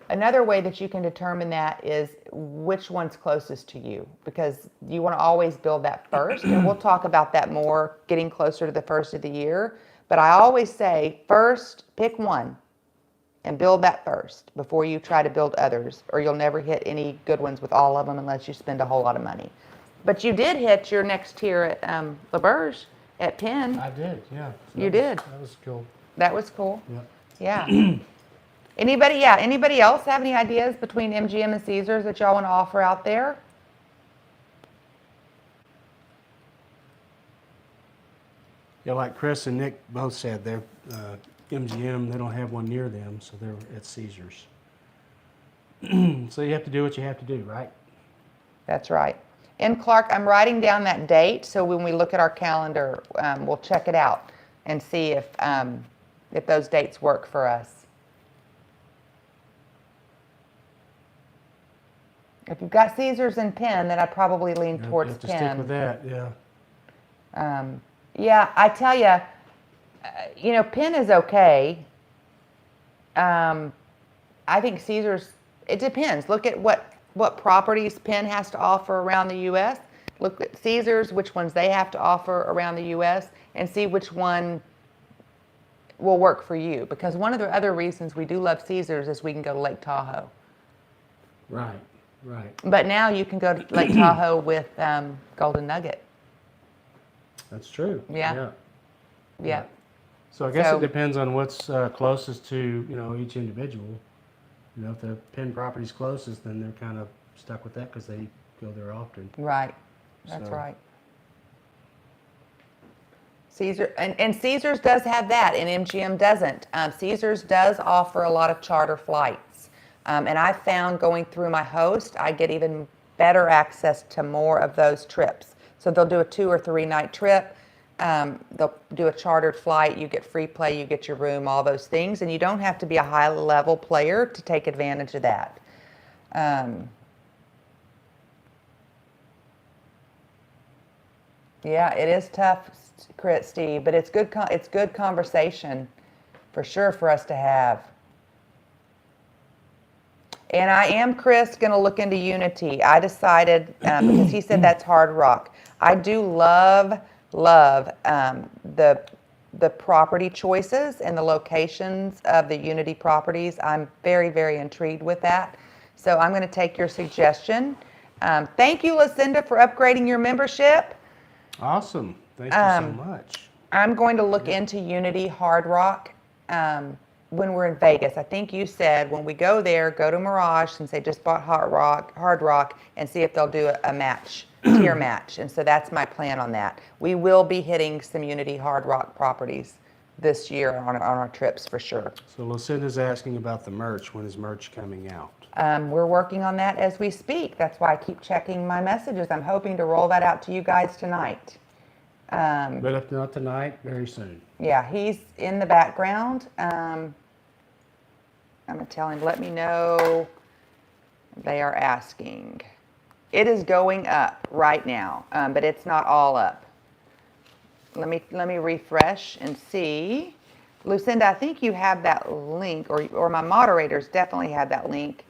Another way that you can determine that is which one's closest to you, because you want to always build that first, and we'll talk about that more getting closer to the first of the year. But I always say, first, pick one and build that first before you try to build others, or you'll never hit any good ones with all of them unless you spend a whole lot of money. But you did hit your next tier at LaBerge at Penn. I did, yeah. You did. That was cool. That was cool. Yeah. Yeah. Anybody else have any ideas between MGM and Caesars that y'all want to offer out there? Yeah, like Chris and Nick both said, they're MGM, they don't have one near them, so they're at Caesars. So you have to do what you have to do, right? That's right. And Clark, I'm writing down that date, so when we look at our calendar, we'll check it out and see if those dates work for us. If you've got Caesars and Penn, then I'd probably lean towards You have to Penn. stick with that, yeah. Yeah, I tell you, Penn is okay. I think Caesars, it depends. Look at what properties Penn has to offer around the U.S. Look at Caesars, which ones they have to offer around the U.S., and see which one will work for you. Because one of the other reasons we do love Caesars is we can go to Lake Tahoe. Right. But now you can go to Lake Tahoe with Golden Nugget. That's true. Yeah. So I guess it depends on what's closest to, each individual. If the Penn property's closest, then they're kind of stuck with that because they go there often. Right. That's So- right. Caesar and Caesars does have that, and MGM doesn't. Caesars does offer a lot of charter flights, and I found going through my host, I get even better access to more of those trips. So they'll do a 2 or 3 night trip. They'll do a chartered flight. You get free play. You get your room. All those things, and you don't have to be a high level player to take advantage of that. Yeah, it is tough, Steve, but it's good. It's good conversation, for sure, for us to have. And I am, Chris, going to look into Unity. I decided because he said that's hard rock. I do love the property choices and the locations of the Unity properties. I'm very, very intrigued with that. So I'm going to take your suggestion Thank you, Lucinda, for upgrading your membership. Awesome. Thank you so much. I'm going to look into Unity Hard Rock when we're in Vegas. I think you said when we go there, go to Mirage since they just bought Hard Rock, and see if they'll do a match, tier match. And so that's my plan on that. We will be hitting some Unity Hard Rock properties this year on our trips for sure. So Lucinda's asking about the merch. When is merch coming out? We're working on that as we speak. That's why I keep checking my messages. I'm hoping to roll that out to you guys tonight. But if not tonight, very soon. Yeah, he's in the background. I'm going to tell him, let me know. They are asking. It is going up right now, but it's not all up. Let me refresh and see. Lucinda, I think you have that link, or my moderators definitely have that link.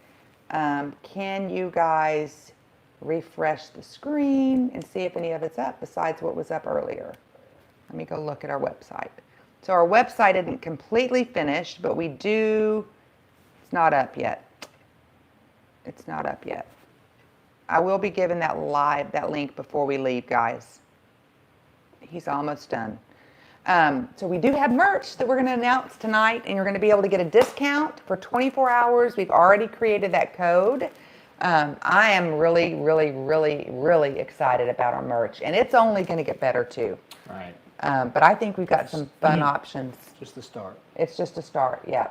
Can you guys refresh the screen and see if any of it's up besides what was up earlier? Let me go look at our website. So our website isn't completely finished, but we do, it's not up yet. It's not up yet. I will be giving that link before we leave, guys. He's almost done. So we do have merch that we're going to announce tonight, and you're going to be able to get a discount for 24 hours. We've already created that code. I am really, really, really, really excited about our merch, and it's only going to get better too. Right. But I think we've got some fun options. Just the start. It's just a start, yeah.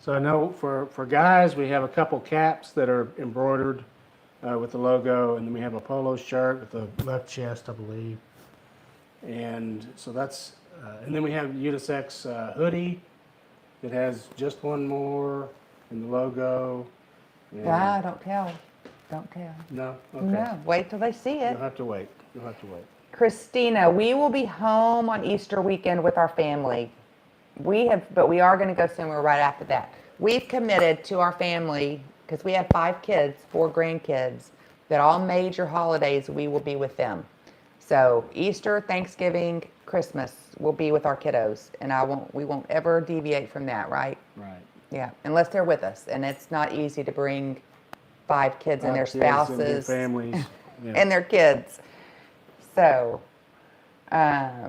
So I know for guys, we have a couple caps that are embroidered with the logo, and then we have a polo shirt with the left chest, I believe. And so that's, and then we have unisex hoodie that has just one more in the logo. And Ah, don't tell. Don't tell. No? Okay. No, wait till they see it. You'll have to wait. You'll have to wait. Christina, we will be home on Easter weekend with our family. But we are going to go somewhere right after that. We've committed to our family, because we have 5 kids, 4 grandkids, that all major holidays we will be with them. So Easter, Thanksgiving, Christmas, we'll be with our kiddos, and we won't ever deviate from that, right? Right. Yeah, unless they're with us, and it's not easy to bring 5 kids and their Kids and spouses their families. Yeah. and their kids. So, I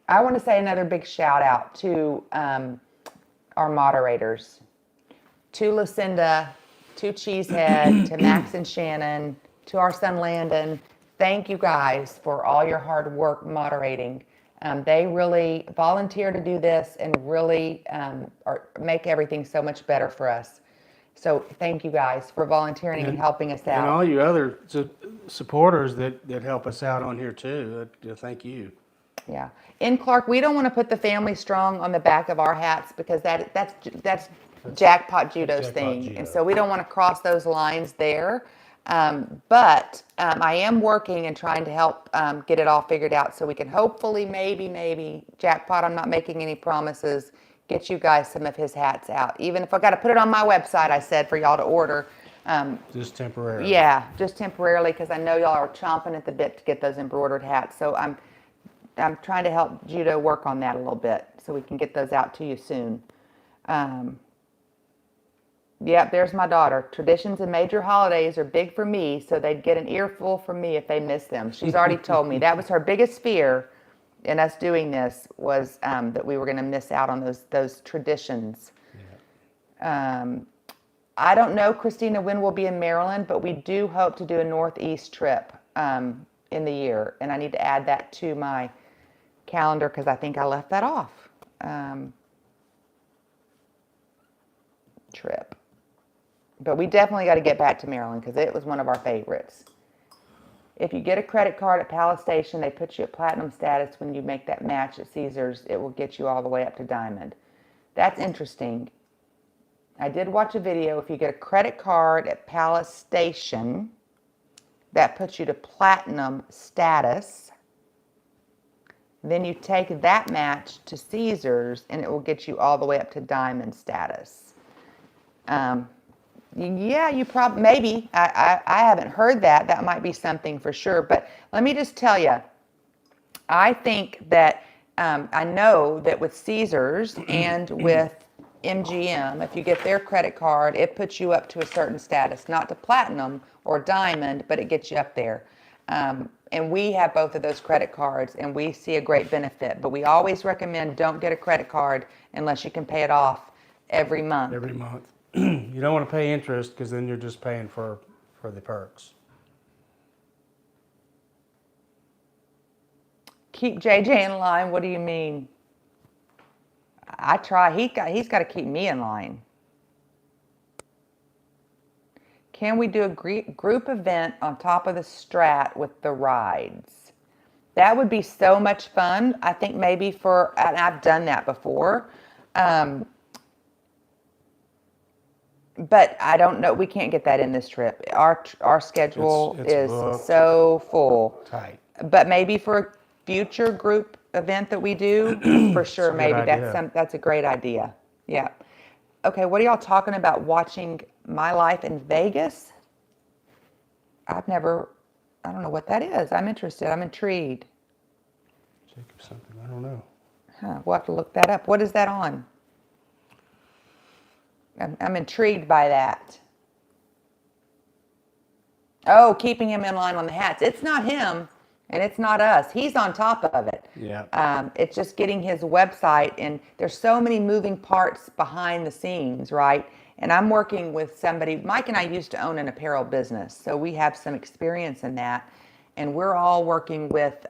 want to say another big shout out to our moderators, to Lucinda, to Cheesehead, to Max and Shannon, to our son Landon. Thank you guys for all your hard work moderating. They really volunteer to do this and really make everything so much better for us. So thank you guys for volunteering and helping us out. And all you other supporters that help us out on here too. Thank you. Yeah. In Clark, we don't want to put the family strong on the back of our hats because that's Jackpot Judo's thing. Judo. And so we don't want to cross those lines there. But I am working and trying to help get it all figured out so we can hopefully, maybe, Jackpot, I'm not making any promises, get you guys some of his hats out. Even if I got to put it on my website, I said, for y'all to order. Just temporarily. Yeah, just temporarily, because I know y'all are chomping at the bit to get those embroidered hats. So I'm trying to help Judo work on that a little bit so we can get those out to you soon. Yep, there's my daughter. Traditions and major holidays are big for me, so they'd get an earful from me if they missed them. She's already told me that was her biggest fear in us doing this, was that we were going to miss out on those traditions. Yeah. I don't know, Christina, when we'll be in Maryland, but we do hope to do a Northeast trip in the year, and I need to add that to my calendar because I think I left that off. Trip. But we definitely got to get back to Maryland because it was one of our favorites. If you get a credit card at Palace Station, they put you at platinum status when you make that match at Caesars. It will get you all the way up to diamond. That's interesting. I did watch a video. If you get a credit card at Palace Station, that puts you to platinum status. Then you take that match to Caesars, and it will get you all the way up to diamond status. Yeah, you probably, maybe. I haven't heard that. That might be something for sure. But let me just tell you, I think that, I know that with Caesars and with MGM, if you get their credit card, it puts you up to a certain status, not to platinum or diamond, but it gets you up there. And we have both of those credit cards, and we see a great benefit. But we always recommend don't get a credit card unless you can pay it off every month. Every month. You don't want to pay interest because then you're just paying for the perks. Keep JJ in line. What do you mean? I try. He's got to keep me in line. Can we do a group event on top of the Strat with the rides? That would be so much fun. I think maybe and I've done that before. But I don't know. We can't get that in this trip. Our schedule It's is booked. so full. Tight. But maybe for a future group event that we do, for sure, a good maybe idea. that's a great idea. Yeah. Okay, what are y'all talking about watching My Life in Vegas? I don't know what that is. I'm interested. I'm intrigued. Jacob something. I don't know. Huh, we'll have to look that up. What is that on? I'm intrigued by that. Oh, keeping him in line on the hats. It's not him and it's not us. He's on top of it. Yeah. It's just getting his website, and there's so many moving parts behind the scenes, right? And I'm working with somebody. Mike and I used to own an apparel business, so we have some experience in that. And we're all working with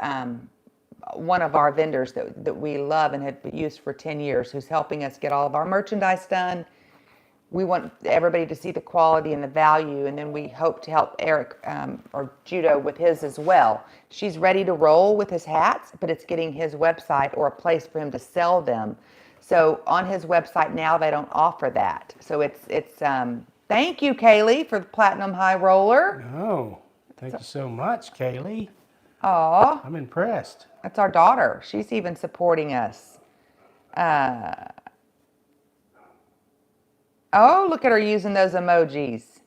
one of our vendors that we love and have used for 10 years, who's helping us get all of our merchandise done. We want everybody to see the quality and the value, and then we hope to help Eric or Judo with his as well. She's ready to roll with his hats, but it's getting his website or a place for him to sell them. So on his website now, they don't offer that. So it's thank you, Kaylee, for the Platinum High Roller. Oh, thank you so much, Kaylee. Aw, I'm impressed. that's our daughter. She's even supporting us. Oh, look at her using those emojis.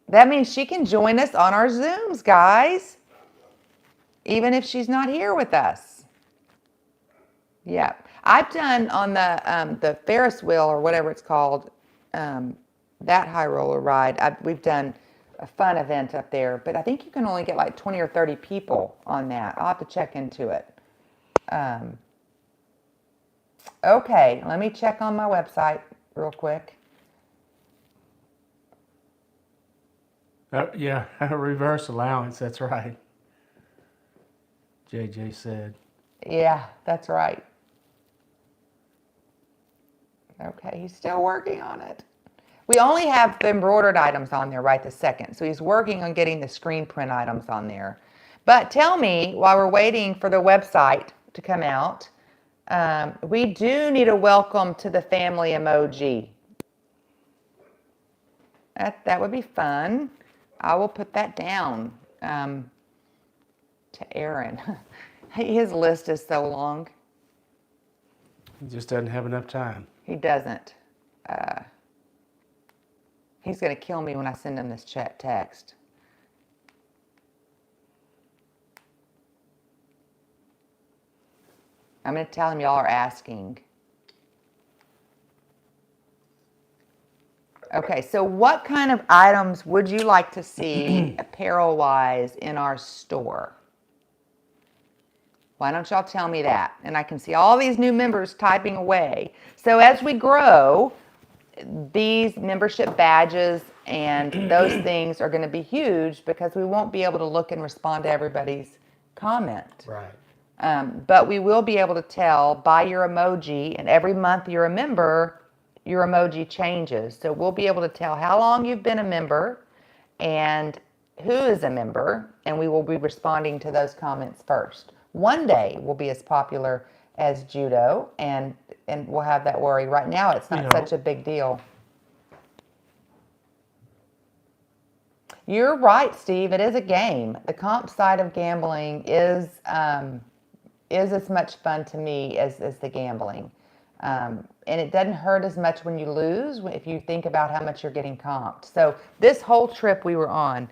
That means she can join us on our Zooms, guys, even if she's not here with us. Yeah, I've done on the Ferris wheel or whatever it's called, that high roller ride. We've done a fun event up there, but I think you can only get like 20 or 30 people on that. I'll have to check into it. Okay, let me check on my website real quick. Yeah, reverse allowance. That's right. JJ said. Yeah, that's right. Okay, he's still working on it. We only have the embroidered items on there right this second, so he's working on getting the screen print items on there. But tell me, while we're waiting for the website to come out, we do need a welcome to the family emoji. That would be fun. I will put that down to Aaron. His list is so long. He just doesn't have enough time. He doesn't. He's going to kill me when I send him this chat text. I'm going to tell him y'all are asking. Okay, so what kind of items would you like to see apparel-wise in our store? Why don't y'all tell me that? And I can see all these new members typing away. So as we grow, these membership badges and those things are going to be huge because we won't be able to look and respond to everybody's comment. Right. But we will be able to tell by your emoji, and every month you're a member, your emoji changes. So we'll be able to tell how long you've been a member and who is a member, and we will be responding to those comments first. One day we'll be as popular as judo, and we'll have that worry. Right now it's not such a big deal. You're right, Steve. It is a game. The comp side of gambling is as much fun to me as the gambling. And it doesn't hurt as much when you lose if you think about how much you're getting comped. So this whole trip we were on,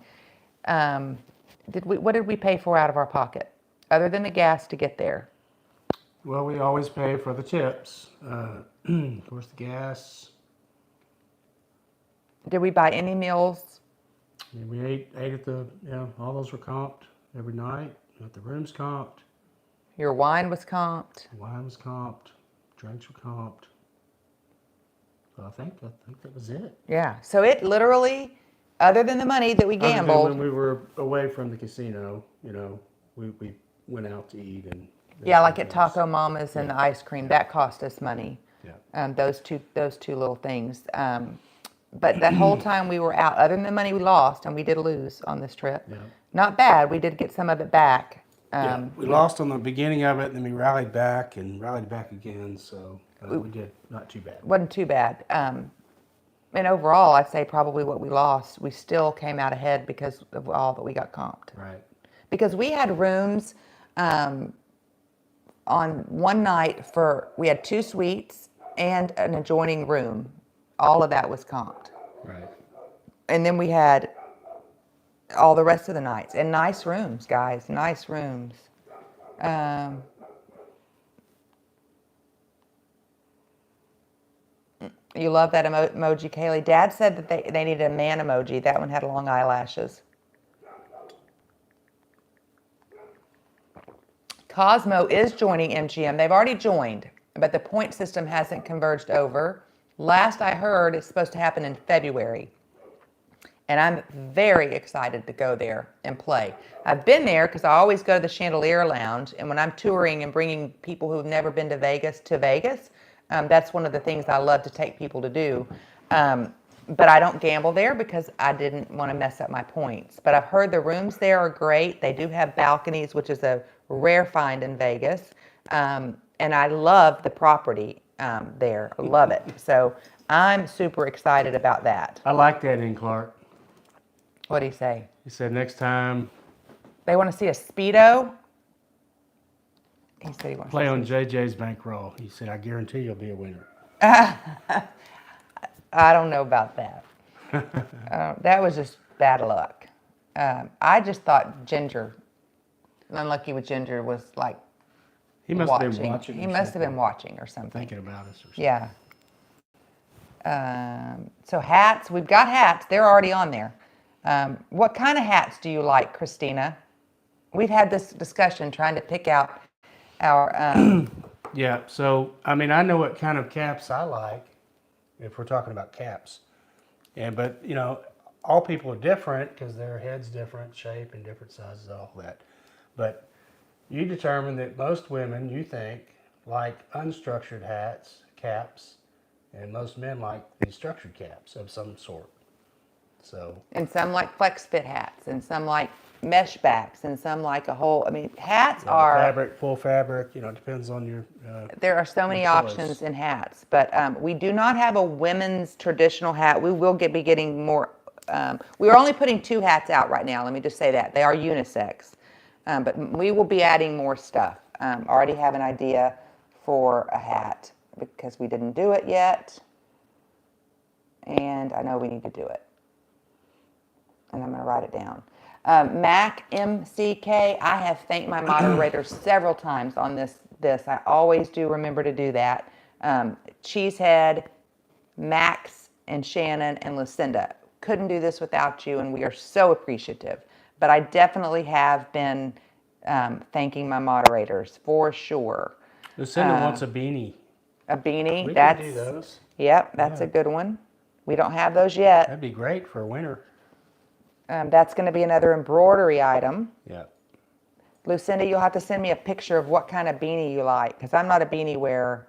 what did we pay for out of our pocket, other than the gas to get there? Well, we always pay for the chips. Of course, the gas. Did we buy any meals? And we ate at the, all those were comped every night. Got the rooms comped. Your wine was comped. Wine was comped. Drinks were comped. So I think that was it. Yeah. So it literally, other than the money that we Other than gambled, when we were away from the casino, we went out to eat and. yeah, like at Taco Mama's and the ice cream, that cost us money. Yeah. Those two little things. But that whole time we were out, other than the money we lost, and we did lose on this trip, Yeah. not bad. We did get some of it back. Yeah, we lost on the beginning of it, and then we rallied back again. So we did not too bad. Wasn't too bad. And overall, I'd say probably what we lost, we still came out ahead because of all that we got comped. Right. Because we had rooms on one night we had 2 suites and an adjoining room. All of that was comped. Right. And then we had all the rest of the nights. And nice rooms, guys, nice rooms. You love that emoji, Kaylee. Dad said that they needed a man emoji. That one had long eyelashes. Cosmo is joining MGM. They've already joined, but the point system hasn't converged over. Last I heard, it's supposed to happen in February. And I'm very excited to go there and play. I've been there because I always go to the Chandelier Lounge, and when I'm touring and bringing people who've never been to Vegas, that's one of the things I love to take people to do. But I don't gamble there because I didn't want to mess up my points. But I've heard the rooms there are great. They do have balconies, which is a rare find in Vegas. And I love the property there. I love it. So I'm super excited about that. I like that in Clark. What do you say? He said next time They want to see a Speedo? He said he wants play to on JJ's bankroll. He said, I guarantee you'll be a winner. I don't know about that. That was just bad luck. I just thought Ginger, Unlucky with Ginger, was like He must have been watching. He must have been watching or something. Thinking about us or something. Yeah. So hats, we've got hats. They're already on there. What kind of hats do you like, Christina? We've had this discussion trying to pick out our... Yeah, so, I know what kind of caps I like, if we're talking about caps. But, all people are different because their head's different, shape and different sizes, all that. But you determine that most women, you think, like unstructured hats, caps, and most men like these structured caps of some sort. So. And some like flex fit hats, and some like mesh backs, and some like a whole, hats are... Fabric, full fabric, it depends on your... there are so many options in hats, but we do not have a women's traditional hat. We will be getting more... we're only putting 2 hats out right now, let me just say that. They are unisex, but we will be adding more stuff. Already have an idea for a hat because we didn't do it yet, and I know we need to do it. And I'm going to write it down. Mac MCK, I have thanked my moderators several times on this. I always do remember to do that. Cheesehead, Max, and Shannon, and Lucinda. Couldn't do this without you, and we are so appreciative. But I definitely have been thanking my moderators, for sure. Lucinda wants a beanie. A beanie? We can do those. Yep, that's a good one. We don't have those yet. That'd be great for winter. That's going to be another embroidery item. Yeah. Lucinda, you'll have to send me a picture of what kind of beanie you like, because I'm not a beanie wearer.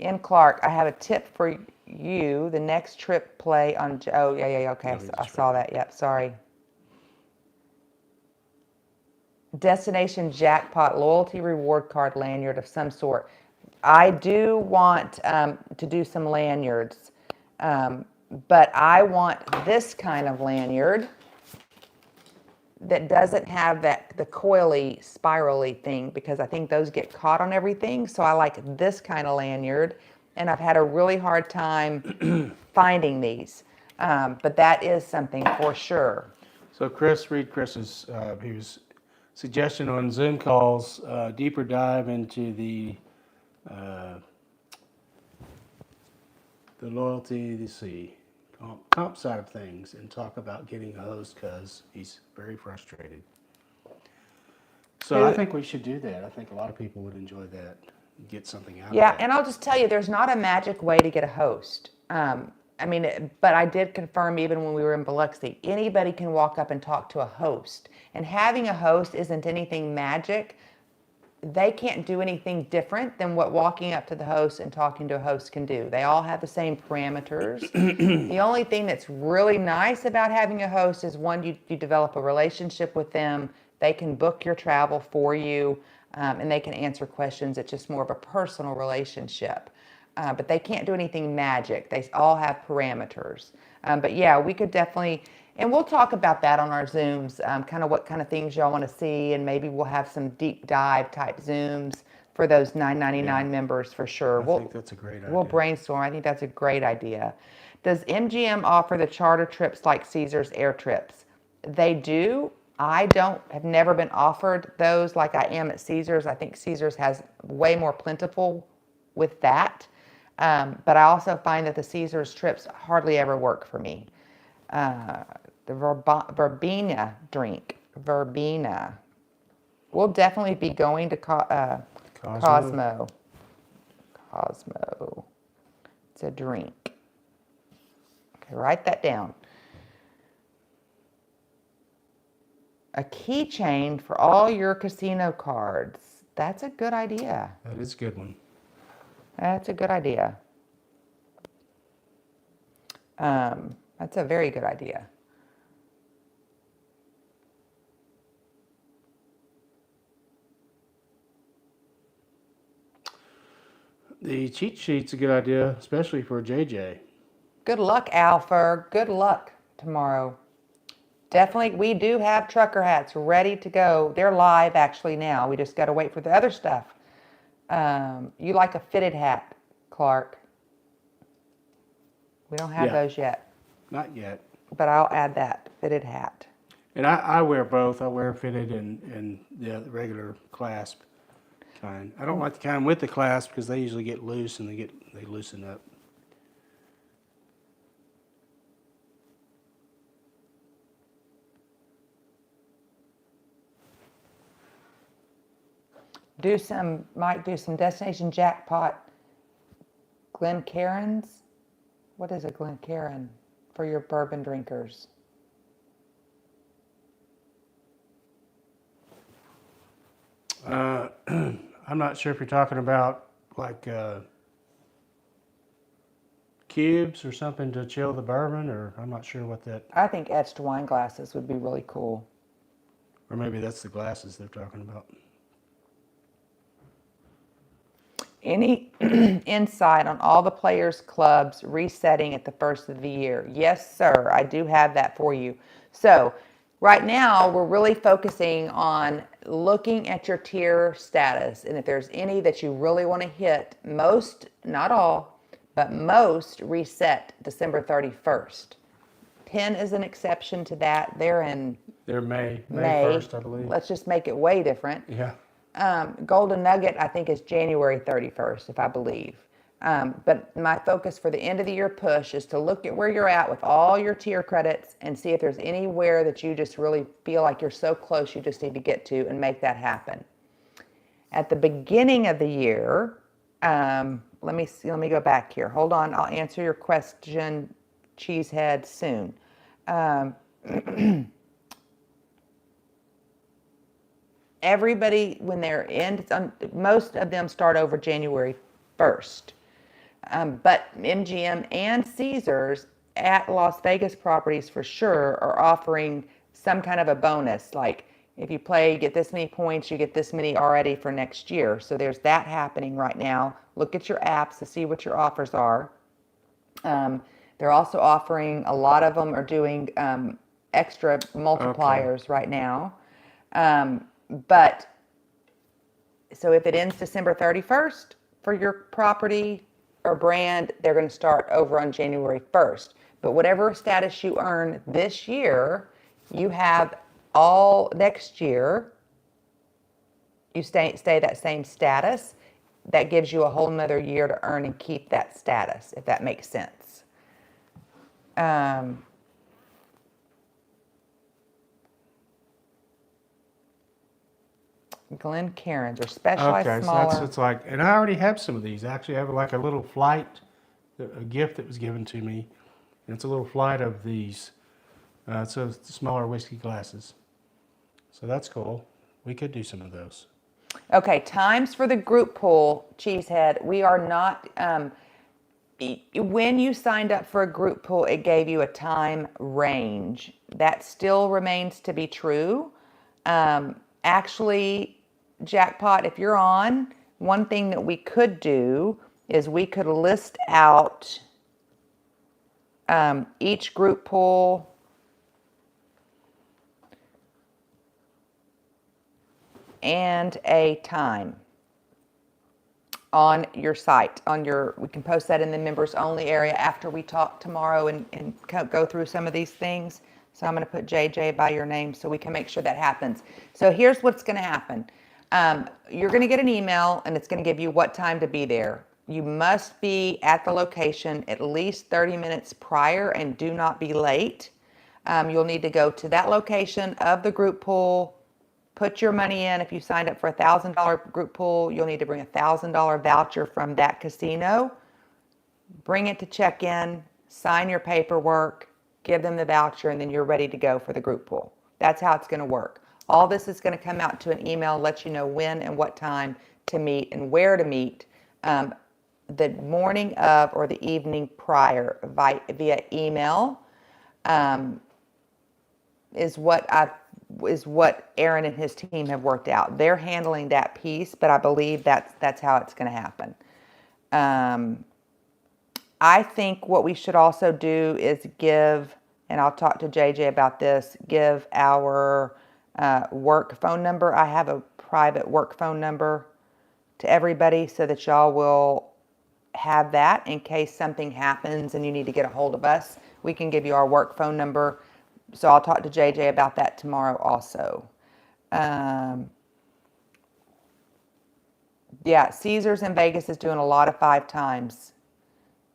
In Clark, I have a tip for you. The next trip play on... Oh, yeah, okay. I saw that. Yep, sorry. Destination Jackpot loyalty reward card lanyard of some sort. I do want to do some lanyards. But I want this kind of lanyard that doesn't have the coily, spirally thing, because I think those get caught on everything. So I like this kind of lanyard, and I've had a really hard time finding these. But that is something for sure. So read Chris's suggestion on Zoom calls, deeper dive into the the loyalty, comp side of things, and talk about getting a host because he's very frustrated. So I think we should do that. I think a lot of people would enjoy that, get something out of Yeah, that. and I'll just tell you, there's not a magic way to get a host. But I did confirm even when we were in Biloxi, anybody can walk up and talk to a host. And having a host isn't anything magic. They can't do anything different than what walking up to the host and talking to a host can do. They all have the same parameters. The only thing that's really nice about having a host is one, you develop a relationship with them. They can book your travel for you, and they can answer questions. It's just more of a personal relationship. But they can't do anything magic. They all have parameters. But yeah, we could definitely, and we'll talk about that on our Zooms, kind of what kind of things y'all want to see, and maybe we'll have some deep dive type Zooms for those $9.99 members for sure. I think that's a great idea. We'll brainstorm. I think that's a great idea. Does MGM offer the charter trips like Caesars air trips? They do. I have never been offered those like I am at Caesars. I think Caesars has way more plentiful with that. But I also find that the Caesars trips hardly ever work for me. The verbena drink. Verbena. We'll definitely be going to Cosmo. Cosmo. It's a drink. Okay, write that down. A keychain for all your casino cards. That's a good idea. That is a good one. That's a good idea. That's a very good idea. The cheat sheet's a good idea, especially for JJ. Good luck, Alfer. Good luck tomorrow. Definitely, we do have trucker hats ready to go. They're live actually now. We just got to wait for the other stuff. You like a fitted hat, Clark? We don't have those yet. Not yet. But I'll add that, fitted hat. And I wear both. I wear fitted and the regular clasp kind. I don't like the kind with the clasp because they usually get loose and they loosen up. Might do some Destination Jackpot Glencairns. What is a Glencairn for your bourbon drinkers? I'm not sure if you're talking about like cubes or something to chill the bourbon, or I'm not sure what that. I think etched wine glasses would be really cool. Or maybe that's the glasses they're talking about. Any insight on all the players' clubs resetting at the first of the year? Yes, sir. I do have that for you. So right now, we're really focusing on looking at your tier status. And if there's any that you really want to hit, most, not all, but most reset December 31st. 10 is an exception to that. They're May 1st, I believe. Let's just make it way different. Yeah. Golden Nugget, I think, is January 31st, if I believe. But my focus for the end of the year push is to look at where you're at with all your tier credits and see if there's anywhere that you just really feel like you're so close you just need to get to and make that happen. At the beginning of the year, let me go back here. Hold on, I'll answer your question, Cheesehead, soon. Everybody, when they're in, most of them start over January 1st. But MGM and Caesars at Las Vegas properties for sure are offering some kind of a bonus. Like if you play, you get this many points, you get this many already for next year. So there's that happening right now. Look at your apps to see what your offers are. They're also offering, a lot of them are doing extra multipliers right now. But so if it ends December 31st for your property or brand, they're going to start over on January 1st. But whatever status you earn this year, you have all next year, you stay that same status. that gives you a whole nother year to earn and keep that status, if that makes sense. Glen Cairns or specialized Okay, so smaller. it's like, and I already have some of these. I actually have like a little flight, a gift that was given to me, and it's a little flight of these. So it's the smaller whiskey glasses. So that's cool. We could do some of those. Okay, times for the group pool, Cheesehead. We are not, when you signed up for a group pool, it gave you a time range. That still remains to be true. Actually, Jackpot, if you're on, one thing that we could do is we could list out each group pool and a time on your site, we can post that in the members only area after we talk tomorrow and go through some of these things. So I'm going to put JJ by your name so we can make sure that happens. So here's what's going to happen. You're going to get an email and it's going to give you what time to be there. You must be at the location at least 30 minutes prior and do not be late. You'll need to go to that location of the group pool, put your money in. If you signed up for a $1,000 group pool, you'll need to bring a $1,000 voucher from that casino. Bring it to check in, sign your paperwork, give them the voucher, and then you're ready to go for the group pool. That's how it's going to work. All this is going to come out to an email, let you know when and what time to meet and where to meet the morning of or the evening prior via email is what Aaron and his team have worked out. They're handling that piece, but I believe that's how it's going to happen. I think what we should also do is give, and I'll talk to JJ about this, give our work phone number. I have a private work phone number to everybody so that y'all will have that in case something happens and you need to get a hold of us. We can give you our work phone number. So I'll talk to JJ about that tomorrow also. Yeah, Caesars in Vegas is doing a lot of 5 times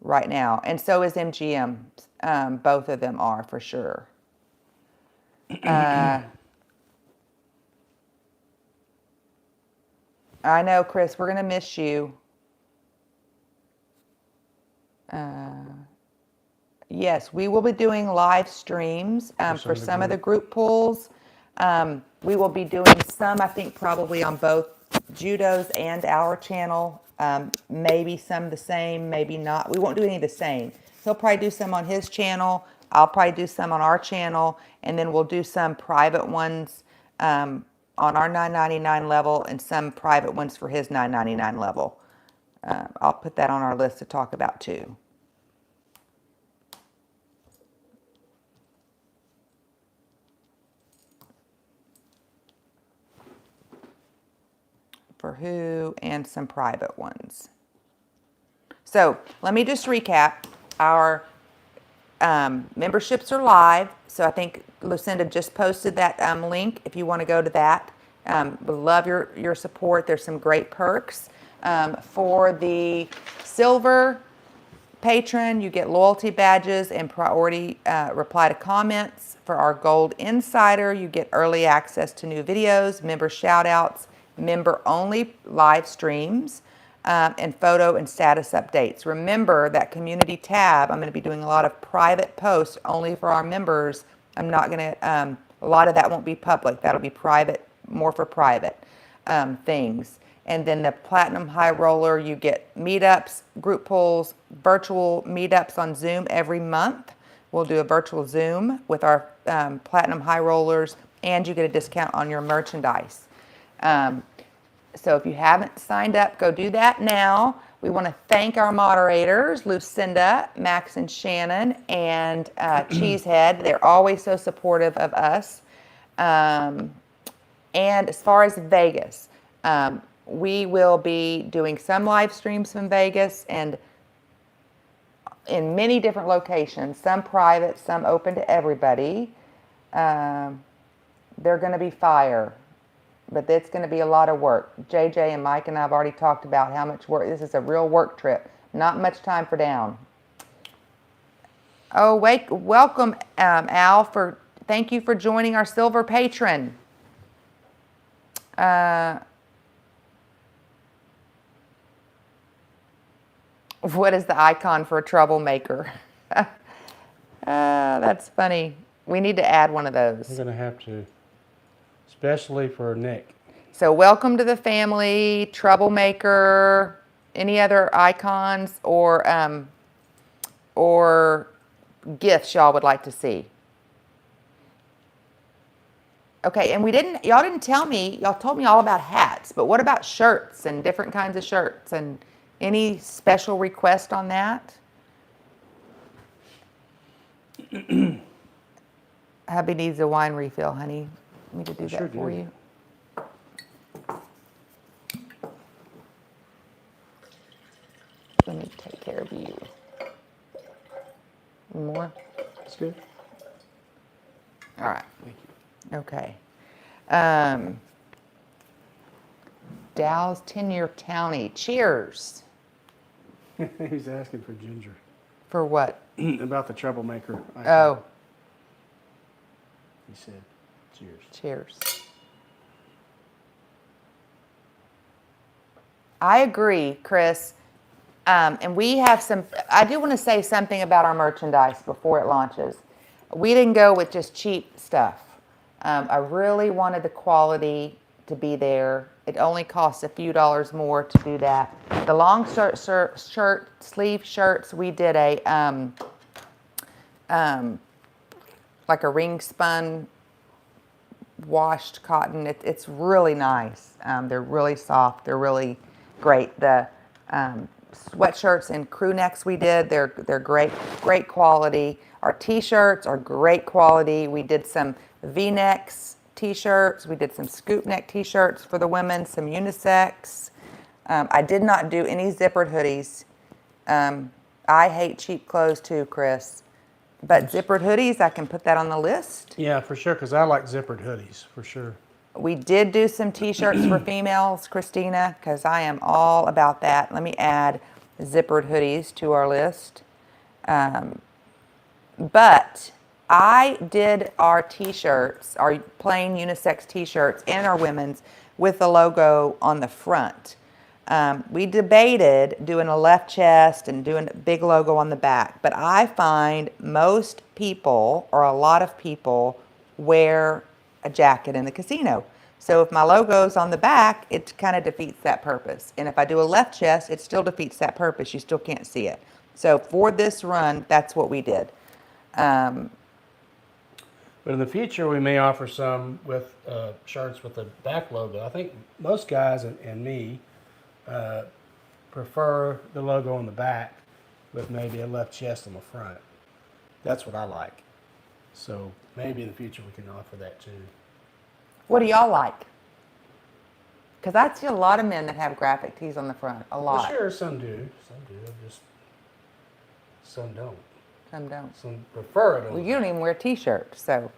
right now. And so is MGM. Both of them are for sure. I know, Chris, we're going to miss you. Yes, we will be doing live streams for some of the group pools. We will be doing some, I think, probably on both Judo's and our channel. Maybe some the same, maybe not. We won't do any of the same. He'll probably do some on his channel. I'll probably do some on our channel. And then we'll do some private ones on our $9.99 level and some private ones for his $9.99 level. I'll put that on our list to talk about too. For who and some private ones. So let me just recap. Our memberships are live. So I think Lucinda just posted that link if you want to go to that. We love your support. There's some great perks. For the silver patron, you get loyalty badges and priority reply to comments. For our gold insider, you get early access to new videos, member shout outs, member only live streams, and photo and status updates. Remember that community tab, I'm going to be doing a lot of private posts only for our members. I'm not going to, a lot of that won't be public. That'll be private, more for private things. And then the Platinum High Roller, you get meetups, group pools, virtual meetups on Zoom every month. We'll do a virtual Zoom with our Platinum High Rollers, and you get a discount on your merchandise. So if you haven't signed up, go do that now. We want to thank our moderators, Lucinda, Max and Shannon, and Cheesehead. They're always so supportive of us. And as far as Vegas, we will be doing some live streams from Vegas and in many different locations, some private, some open to everybody. They're going to be fire. but it's going to be a lot of work. JJ and Mike and I have already talked about how much work. This is a real work trip. Not much time for down. Oh, wait, welcome, Al. Thank you for joining our silver patron. What is the icon for a troublemaker? That's funny. We need to add one of those. We're going to have to, especially for Nick. So welcome to the family, troublemaker. Any other icons or gifts y'all would like to see? Okay, and y'all didn't tell me, y'all told me all about hats, but what about shirts and different kinds of shirts and any special request on that? Hubby needs a wine refill, honey. Let me to do that for you. Let me take care of you. More? That's good. All right. Thank you. Okay. Dow's 10-year townie. Cheers. He's asking for ginger. For what? About the troublemaker. Oh. He said, cheers. Cheers. I agree, Chris. And we have I do want to say something about our merchandise before it launches. We didn't go with just cheap stuff. I really wanted the quality to be there. It only costs a few dollars more to do that. The long sleeve shirts, we did like a ring spun washed cotton. It's really nice. They're really soft. They're really great. The sweatshirts and crew necks we did, they're great quality. Our t-shirts are great quality. We did some V-necks t-shirts. We did some scoop neck t-shirts for the women, some unisex. I did not do any zippered hoodies. I hate cheap clothes too, Chris. But zippered hoodies, I can put that on the list. Yeah, for sure, because I like zippered hoodies, for sure. We did do some t-shirts for females, Christina, because I am all about that. Let me add zippered hoodies to our list. But I did our t-shirts, our plain unisex t-shirts and our women's with the logo on the front. We debated doing a left chest and doing a big logo on the back, but I find most people, or a lot of people, wear a jacket in the casino. So if my logo's on the back, it kind of defeats that purpose. And if I do a left chest, it still defeats that purpose. You still can't see it. So for this run, that's what we did. But in the future, we may offer some with shirts with the back logo. I think most guys and me prefer the logo on the back with maybe a left chest on the front. That's what I like. So maybe in the future we can offer that too. What do y'all like? Because I see a lot of men that have graphic tees on the front. A lot. Well, sure, some do. Some do. Just some don't. Some don't. Some prefer it. Well, you don't even wear t-shirts, so.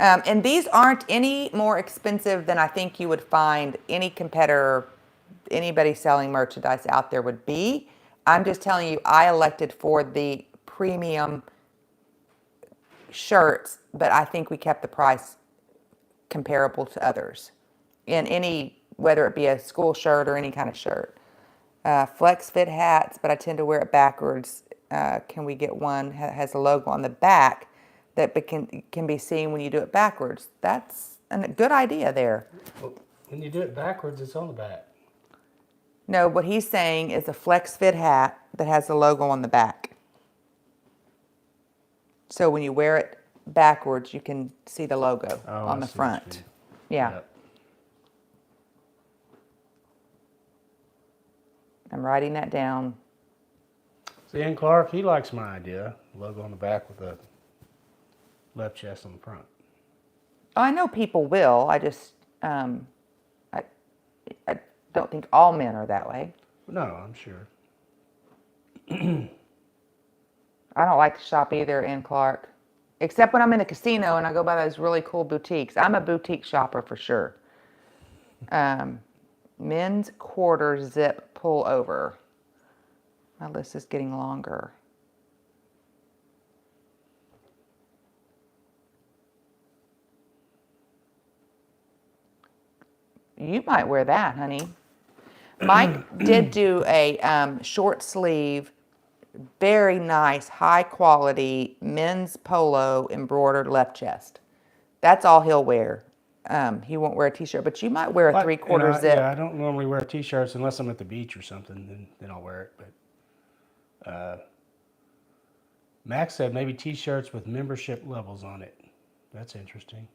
And these aren't any more expensive than I think you would find any competitor, anybody selling merchandise out there would be. I'm just telling you, I elected for the premium shirts, but I think we kept the price comparable to others in any, whether it be a school shirt or any kind of shirt. Flex fit hats, but I tend to wear it backwards. Can we get one that has a logo on the back that can be seen when you do it backwards? That's a good idea there. Well, when you do it backwards, it's on the back. No, what he's saying is a flex fit hat that has the logo on the back. So when you wear it backwards, you can see the logo on the front. Yeah. Yep. I'm writing that down. See, and Clark, he likes my idea. Logo on the back with a left chest on the front. Oh, I know people will. I just, I don't think all men are that way. No, I'm sure. I don't like to shop either in Clark, except when I'm in a casino and I go by those really cool boutiques. I'm a boutique shopper for sure. Men's quarter zip pullover. My list is getting longer. You might wear that, honey. Mike did do a short sleeve, very nice, high quality men's polo embroidered left chest. That's all he'll wear. He won't wear a t-shirt, but you might wear a But, 3/4 zip. Yeah, I don't normally wear t-shirts unless I'm at the beach or something. Then I'll wear it. But Max said maybe t-shirts with membership levels on it. That's interesting.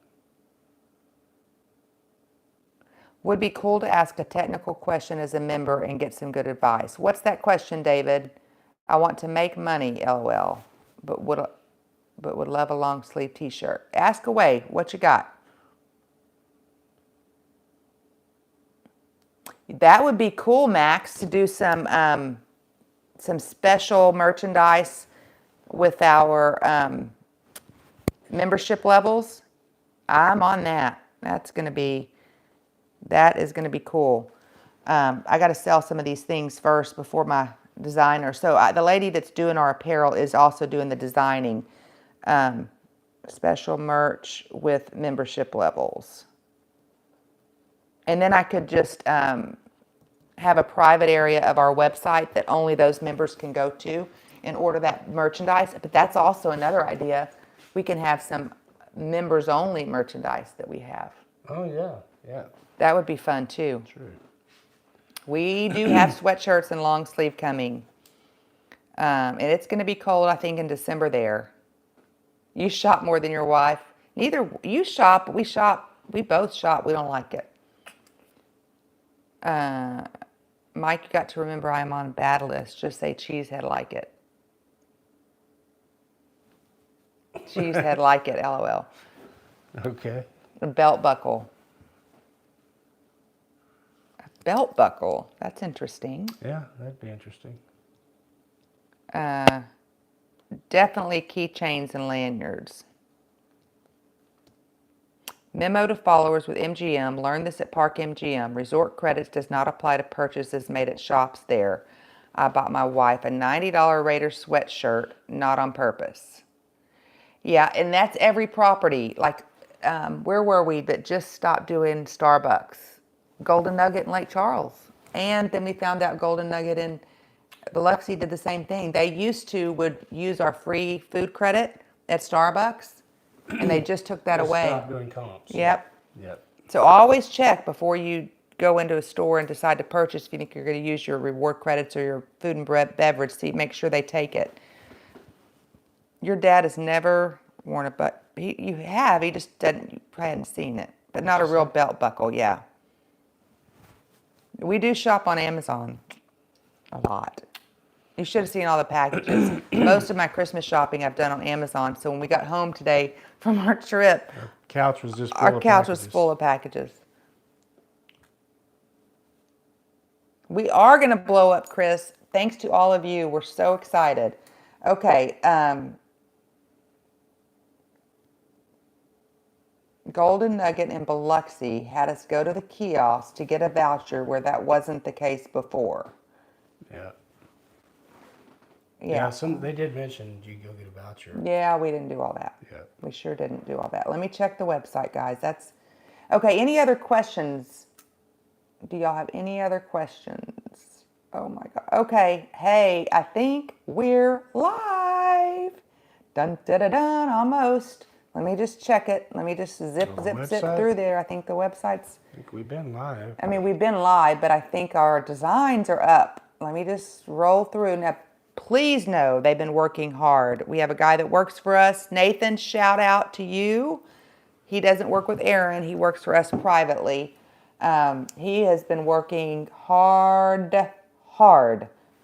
Would be cool to ask a technical question as a member and get some good advice. What's that question, David? I want to make money, LOL, but would love a long sleeve t-shirt. Ask away. What you got? That would be cool, Max, to do some special merchandise with our membership levels. I'm on that. That is going to be cool. I got to sell some of these things first before my designer. So the lady that's doing our apparel is also doing the designing. Special merch with membership levels. And then I could just have a private area of our website that only those members can go to and order that merchandise. But that's also another idea. We can have some members only merchandise that we have. Oh, yeah, yeah. That would be fun too. True. We do have sweatshirts and long sleeve coming. And it's going to be cold, I think, in December there. You shop more than your wife. Neither you shop, we shop. We both shop. We don't like it. Mike, you got to remember I'm on a bad list. Just say Cheesehead like it. Cheesehead like it, LOL. Okay. A belt buckle. A belt buckle. That's interesting. Yeah, that'd be interesting. Definitely keychains and lanyards. Memo to followers with MGM. Learn this at Park MGM. Resort credits does not apply to purchases made at shops there. I bought my wife a $90 Raider sweatshirt, not on purpose. Yeah, and that's every property. Like, where were we that just stopped doing Starbucks? Golden Nugget in Lake Charles. And then we found out Golden Nugget in Biloxi did the same thing. They would use our free food credit at Starbucks, and they just took that away. Stop doing comps. Yep. Yep. So always check before you go into a store and decide to purchase if you think you're going to use your reward credits or your food and beverage. See, make sure they take it. Your dad has never worn a but you have. He just didn't. You probably hadn't seen it, but not a real belt buckle. Yeah. We do shop on Amazon a lot. You should have seen all the packages. Most of my Christmas shopping I've done on Amazon. So when we got home today from our trip, Our couch was just full our of couch was packages. full of packages. We are going to blow up, Chris. Thanks to all of you. We're so excited. Okay. Golden Nugget in Biloxi had us go to the kiosk to get a voucher where that wasn't the case before. Yeah. Yeah. They did mention you go get a voucher. Yeah, we didn't do all that. Yeah. We sure didn't do all that. Let me check the website, guys. That's okay. Any other questions? Do y'all have any other questions? Oh my God. Okay. Hey, I think we're live. Dun dun dun dun. Almost. Let me just check it. Let me just zip website? through there. I think the website's. I think we've been live. I mean, we've been live, but I think our designs are up. Let me just roll through. Now, please know they've been working hard. We have a guy that works for us. Nathan, shout out to you. He doesn't work with Aaron. He works for us privately. He has been working hard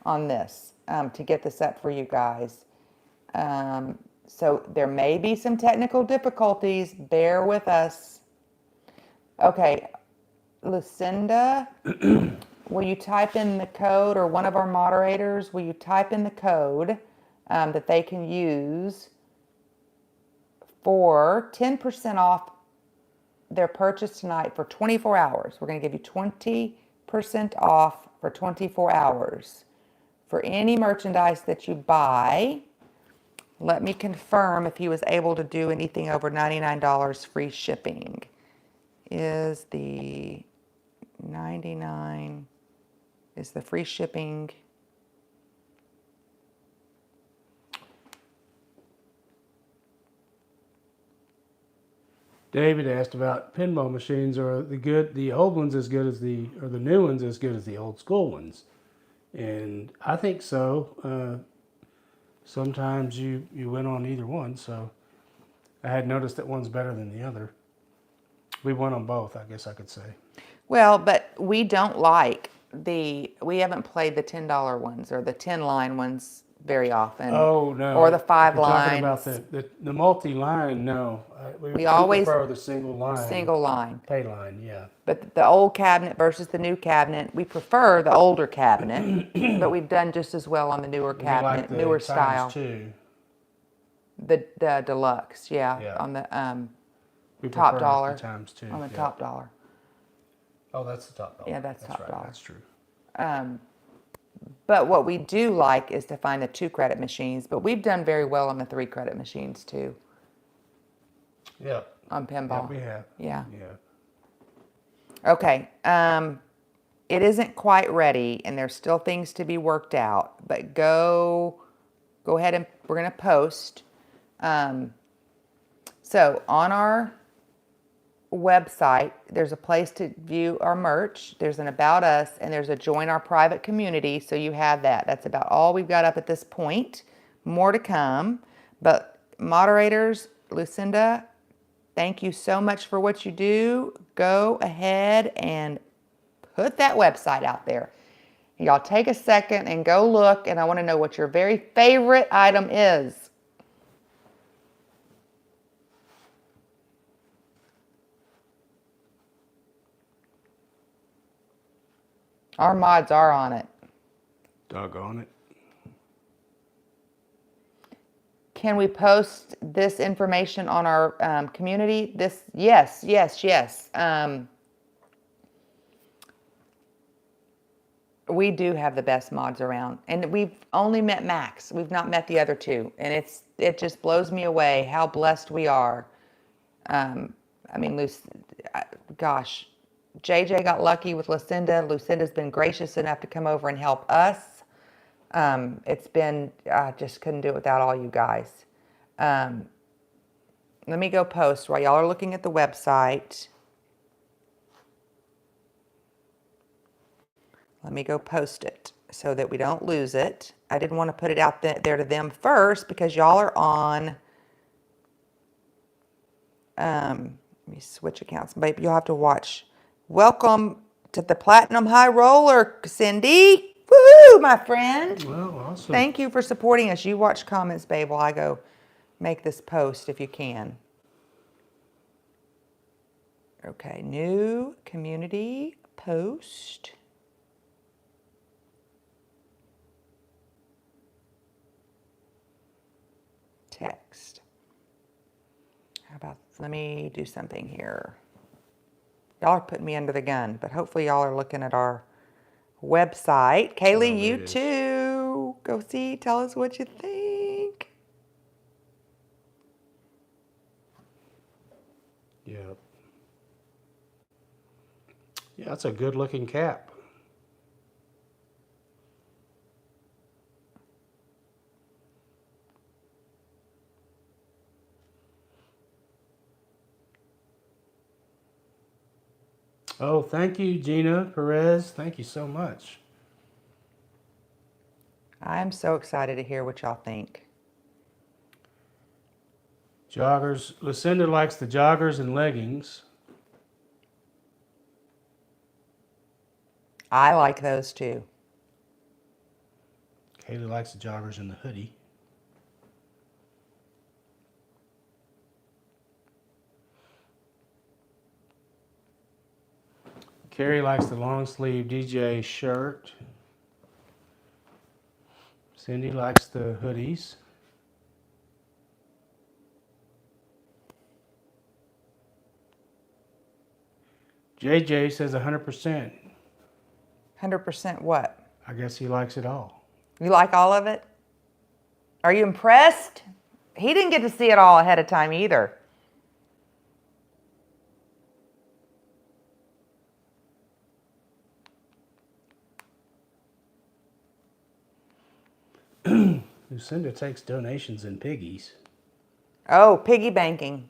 on this to get this up for you guys. So there may be some technical difficulties. Bear with us. Okay, Lucinda, will you type in the code, or one of our moderators, will you type in the code that they can use for 10% off their purchase tonight for 24 hours. We're going to give you 20% off for 24 hours for any merchandise that you buy. Let me confirm if he was able to do anything over $99 free shipping. Is the 99 is the free shipping? David asked about pinball machines. Are the old ones as good as the new ones as good as the old school ones? And I think so. Sometimes you win on either one. So I had noticed that one's better than the other. We won on both, I guess I could say. Well, but we don't like we haven't played the $10 ones or the 10 line ones very often. Oh no! Or the 5 You're talking lines. about the multi-line. No, we always prefer the single line. Pay line, yeah. But the old cabinet versus the new cabinet, we prefer the older cabinet, but we've done just as well on the newer cabinet, like the newer style. ×2. The deluxe, yeah. On the We top prefer dollar. the ×2. On the top dollar. Oh, that's the top dollar. Yeah, that's top dollar. That's true. But what we do like is to find the 2 credit machines, but we've done very well on the 3 credit machines too. Yeah. On pinball. Yeah, we have. Yeah. Yeah. Okay. It isn't quite ready, and there's still things to be worked out. But go ahead and we're gonna post. So on our website, there's a place to view our merch. There's an About Us, and there's a Join Our Private Community. So you have that. That's about all we've got up at this point. More to come. But moderators, Lucinda, thank you so much for what you do. Go ahead and put that website out there. Y'all take a second and go look, and I want to know what your very favorite item is. Our mods are on it. Doggone it. Can we post this information on our community? Yes. We do have the best mods around, and we've only met Max. We've not met the other 2, and it just blows me away how blessed we are. I mean, gosh, JJ got lucky with Lucinda. Lucinda's been gracious enough to come over and help us. It's been, I just couldn't do it without all you guys. Let me go post while y'all are looking at the website. Let me go post it so that we don't lose it. I didn't want to put it out there to them first because y'all are on. Let me switch accounts. Babe, you'll have to watch. Welcome to the Platinum High Roller, Cindy. Woohoo, my friend. Well, awesome. Thank you for supporting us. You watch comments, babe, while I go make this post if you can. Okay, new community post. Text. How about, let me do something here. Y'all are putting me under the gun, but hopefully y'all are looking at our website. Kaylee, you too. Go see, tell us what you think. Yeah. Yeah, that's a good looking cap. Oh, thank you, Gina Perez. Thank you so much. I'm so excited to hear what y'all think. Joggers. Lucinda likes the joggers and leggings. I like those too. Kaylee likes the joggers and the hoodie. Carrie likes the long sleeve DJ shirt. Cindy likes the hoodies. JJ says 100%. 100% what? I guess he likes it all. You like all of it? Are you impressed? He didn't get to see it all ahead of time either. Lucinda takes donations in piggies. Oh, piggy banking.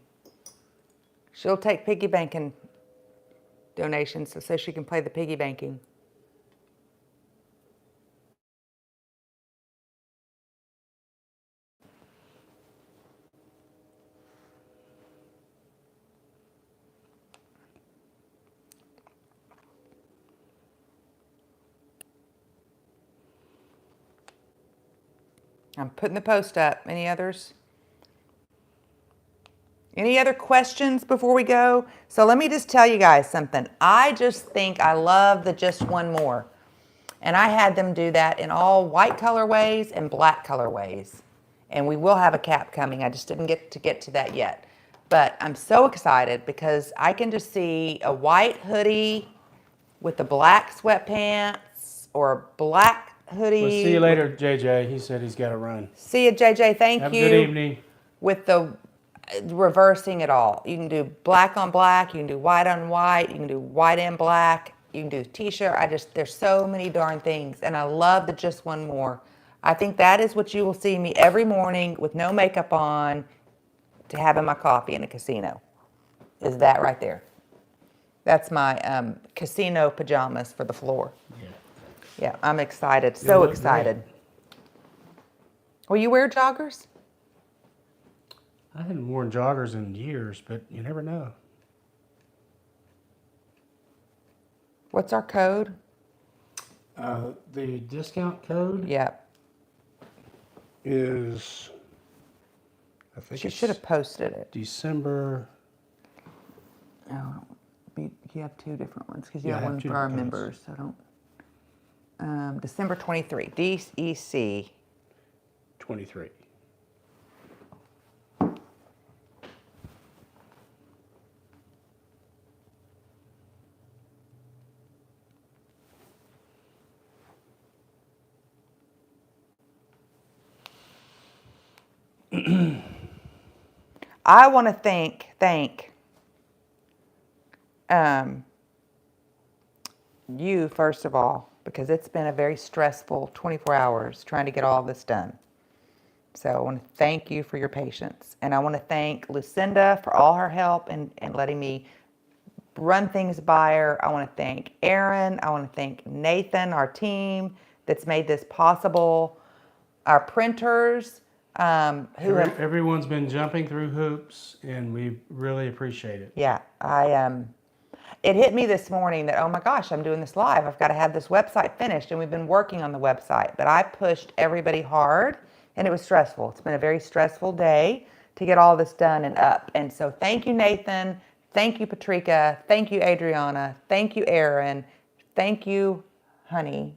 She'll take piggy banking donations so she can play the piggy banking. I'm putting the post up. Any others? Any other questions before we go? So let me just tell you guys something. I just think I love the Just One More. And I had them do that in all white colorways and black colorways. And we will have a cap coming. I just didn't get to that yet. But I'm so excited because I can just see a white hoodie with the black sweatpants or a black hoodie. We'll see you later, JJ. He said he's got to run. See you, JJ. Thank Have you. a good evening. With the reversing it all. You can do black on black. You can do white on white. You can do white and black. You can do t-shirt. There's so many darn things. And I love the Just One More. I think that is what you will see me every morning with no makeup on to having my coffee in a casino. Is that right there. That's my casino pajamas for the floor. Yeah, I'm excited. So excited. Great. Will you wear joggers? I haven't worn joggers in years, but you never know. What's our code? The discount code Yeah. is, I think She it's should have posted it. December. Oh, you have two different ones because you Yeah, I have have one two for our different members. So don't. December 23. DEC. 23. I want to thank you first of all because it's been a very stressful 24 hours trying to get all this done. So I want to thank you for your patience, and I want to thank Lucinda for all her help and letting me run things by her. I want to thank Aaron. I want to thank Nathan, our team that's made this possible. Our printers. Everyone's been jumping through hoops, and we really appreciate it. Yeah, it hit me this morning that, oh my gosh, I'm doing this live. I've got to have this website finished, and we've been working on the website. But I pushed everybody hard, and it was stressful. It's been a very stressful day to get all this done and up. And so thank you, Nathan. Thank you, Patrika. Thank you, Adriana. Thank you, Aaron. Thank you, honey.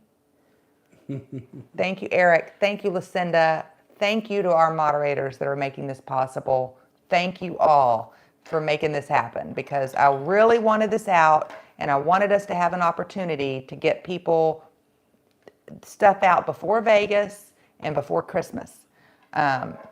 Thank you, Eric. Thank you, Lucinda. Thank you to our moderators that are making this possible. Thank you all for making this happen because I really wanted this out and I wanted us to have an opportunity to get people stuff out before Vegas and before Christmas.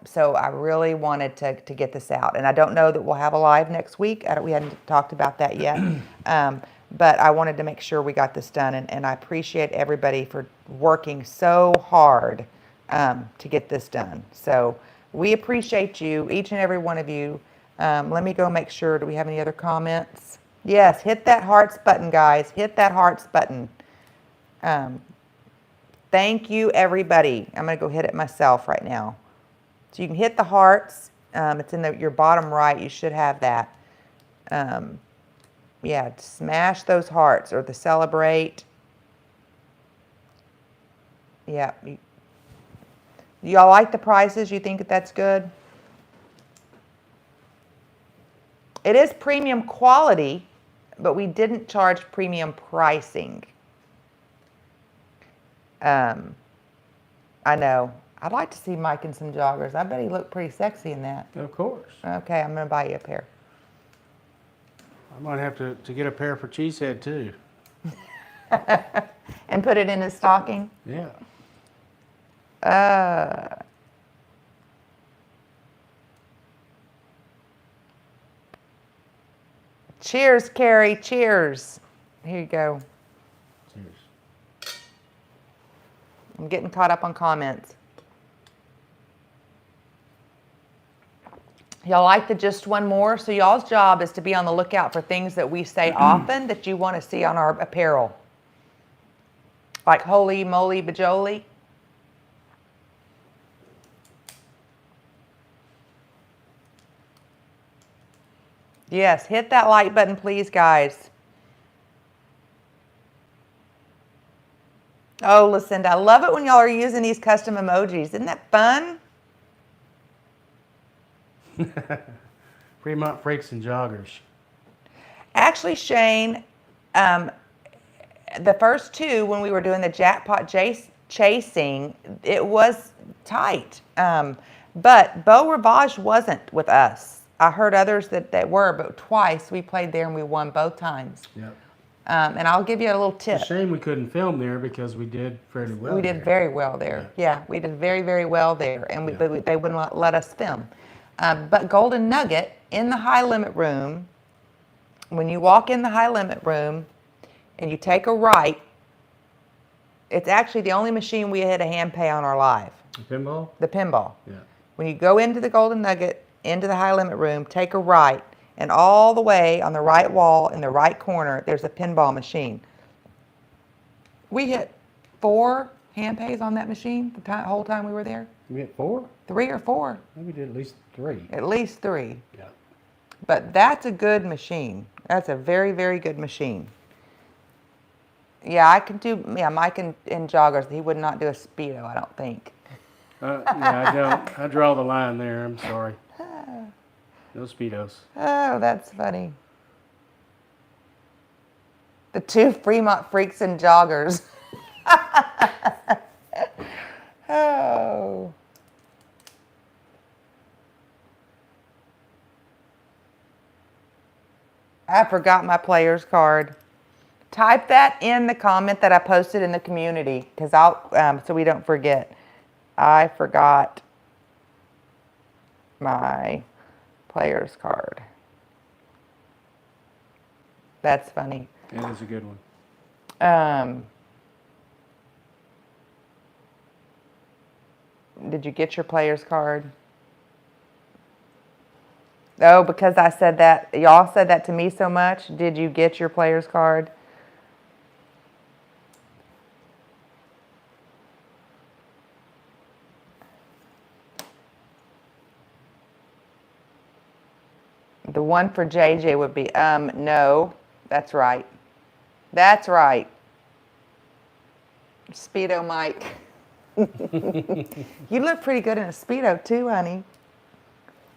So I really wanted to get this out. And I don't know that we'll have a live next week. We hadn't talked about that yet. But I wanted to make sure we got this done. And I appreciate everybody for working so hard to get this done. So we appreciate you, each and every one of you. Let me go make sure. Do we have any other comments? Yes, hit that hearts button, guys. Hit that hearts button. Thank you, everybody. I'm going to go hit it myself right now. So you can hit the hearts. It's in your bottom right. You should have that. Yeah, smash those hearts or the celebrate. Yeah. Y'all like the prices? You think that's good? It is premium quality, but we didn't charge premium pricing. I know. I'd like to see Mike in some joggers. I bet he looked pretty sexy in that. Of course. Okay, I'm going to buy you a pair. I'm gonna have to get a pair for Cheesehead too. And put it in his stocking. Yeah. Cheers, Carrie. Cheers. Here you go. Cheers. I'm getting caught up on comments. Y'all like the just one more? So y'all's job is to be on the lookout for things that we say often that you want to see on our apparel. Like holy moly bajoli. Yes, hit that like button, please, guys. Oh, Lucinda, I love it when y'all are using these custom emojis. Isn't that fun? Fremont Freaks and Joggers. Actually, Shane, the first two, when we were doing the jackpot chasing, it was tight. But Beau Rivage wasn't with us. I heard others that were, but twice we played there and we won both times. Yep. And I'll give you a little tip. It's a shame we couldn't film there because we did fairly well. We did very well there. Yeah, we did very, very well there, and they wouldn't let us film. But Golden Nugget in the high limit room, when you walk in the high limit room and you take a right, it's actually the only machine we had a hand pay on our live. The pinball? The pinball. Yeah. When you go into the Golden Nugget, into the high limit room, take a right, and all the way on the right wall in the right corner, there's a pinball machine. We hit 4 hand pays on that machine the whole time we were there. We hit 4? 3 or 4. I think we did at least 3. At least 3. Yeah. But that's a good machine. That's a very, very good machine. Yeah, I can do, Mike in joggers, he would not do a Speedo, I don't think. Yeah, I don't. I draw the line there. I'm sorry. No Speedos. Oh, that's funny. The 2 Fremont Freaks and joggers. Oh. I forgot my player's card. Type that in the comment that I posted in the community, because I'll so we don't forget. I forgot my player's card. That's funny. It is a good one. Did you get your player's card? Oh, because I said that, y'all said that to me so much. Did you get your player's card? The one for JJ would be, no, that's right. That's right. Speedo Mike. You look pretty good in a Speedo too, honey.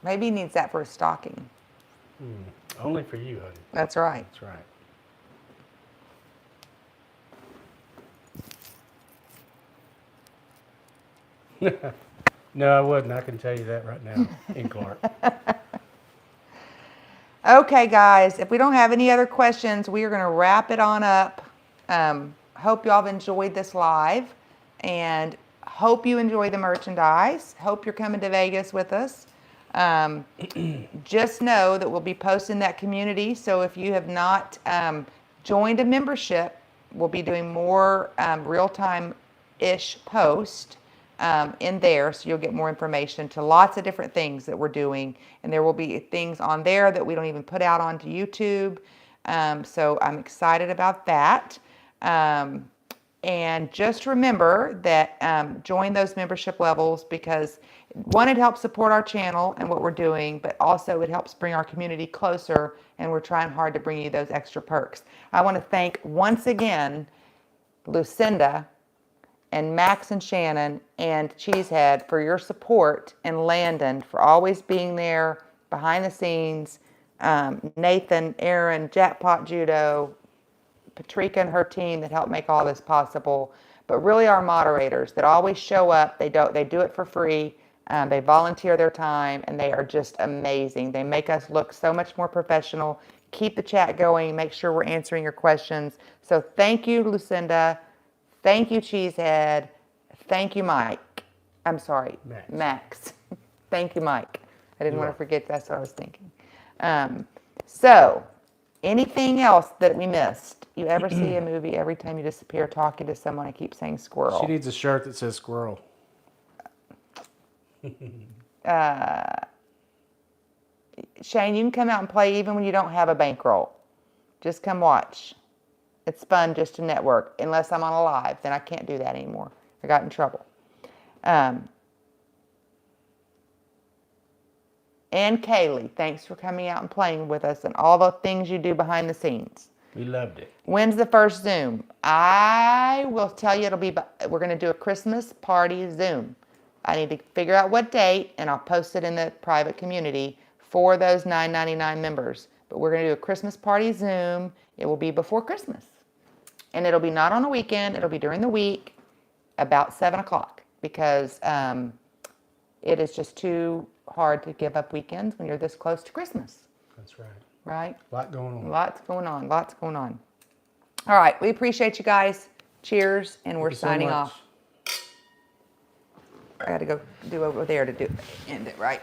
Maybe he needs that for his stocking. Only for you, honey. That's right. That's right. No, I wouldn't. I can tell you that right now in Clark. Okay, guys, if we don't have any other questions, we are going to wrap it on up. Hope y'all have enjoyed this live, and hope you enjoy the merchandise. Hope you're coming to Vegas with us. Just know that we'll be posting that community, so if you have not joined a membership, we'll be doing more real-time-ish posts in there, so you'll get more information to lots of different things that we're doing, and there will be things on there that we don't even put out onto YouTube, so I'm excited about that. And just remember that join those membership levels, because one, it helps support our channel and what we're doing, but also it helps bring our community closer, and we're trying hard to bring you those extra perks. I want to thank once again Lucinda and Max and Shannon and Cheesehead for your support, and Landon for always being there behind the scenes, Nathan, Aaron, Jackpot Judo, Patrika and her team that helped make all this possible, but really our moderators that always show up. They do it for free. They volunteer their time, and they are just amazing. They make us look so much more professional, keep the chat going, make sure we're answering your questions. So thank you, Lucinda. Thank you, Cheesehead. Thank you, Mike. I'm sorry, Max. Thank you, Mike. I didn't want to forget. That's what I was thinking. So, anything else that we missed? You ever see a movie every time you disappear talking to someone? I keep saying squirrel. She needs a shirt that says squirrel. Shane, you can come out and play even when you don't have a bankroll. Just come watch. It's fun just to network. Unless I'm on a live, then I can't do that anymore. I got in trouble. And Kaylee, thanks for coming out and playing with us and all the things you do behind the scenes. We loved it. When's the first Zoom? I will tell you we're going to do a Christmas party Zoom. I need to figure out what date, and I'll post it in the private community for those $9.99 members. But we're going to do a Christmas party Zoom. It will be before Christmas. And it'll be not on a weekend. It'll be during the week, about 7 o'clock, because it is just too hard to give up weekends when you're this close to Christmas. That's right. Right? A lot going on. Lots going on. Lots going on. All right. We appreciate you guys. Cheers. And we're signing off. I got to go do over there to end it, right?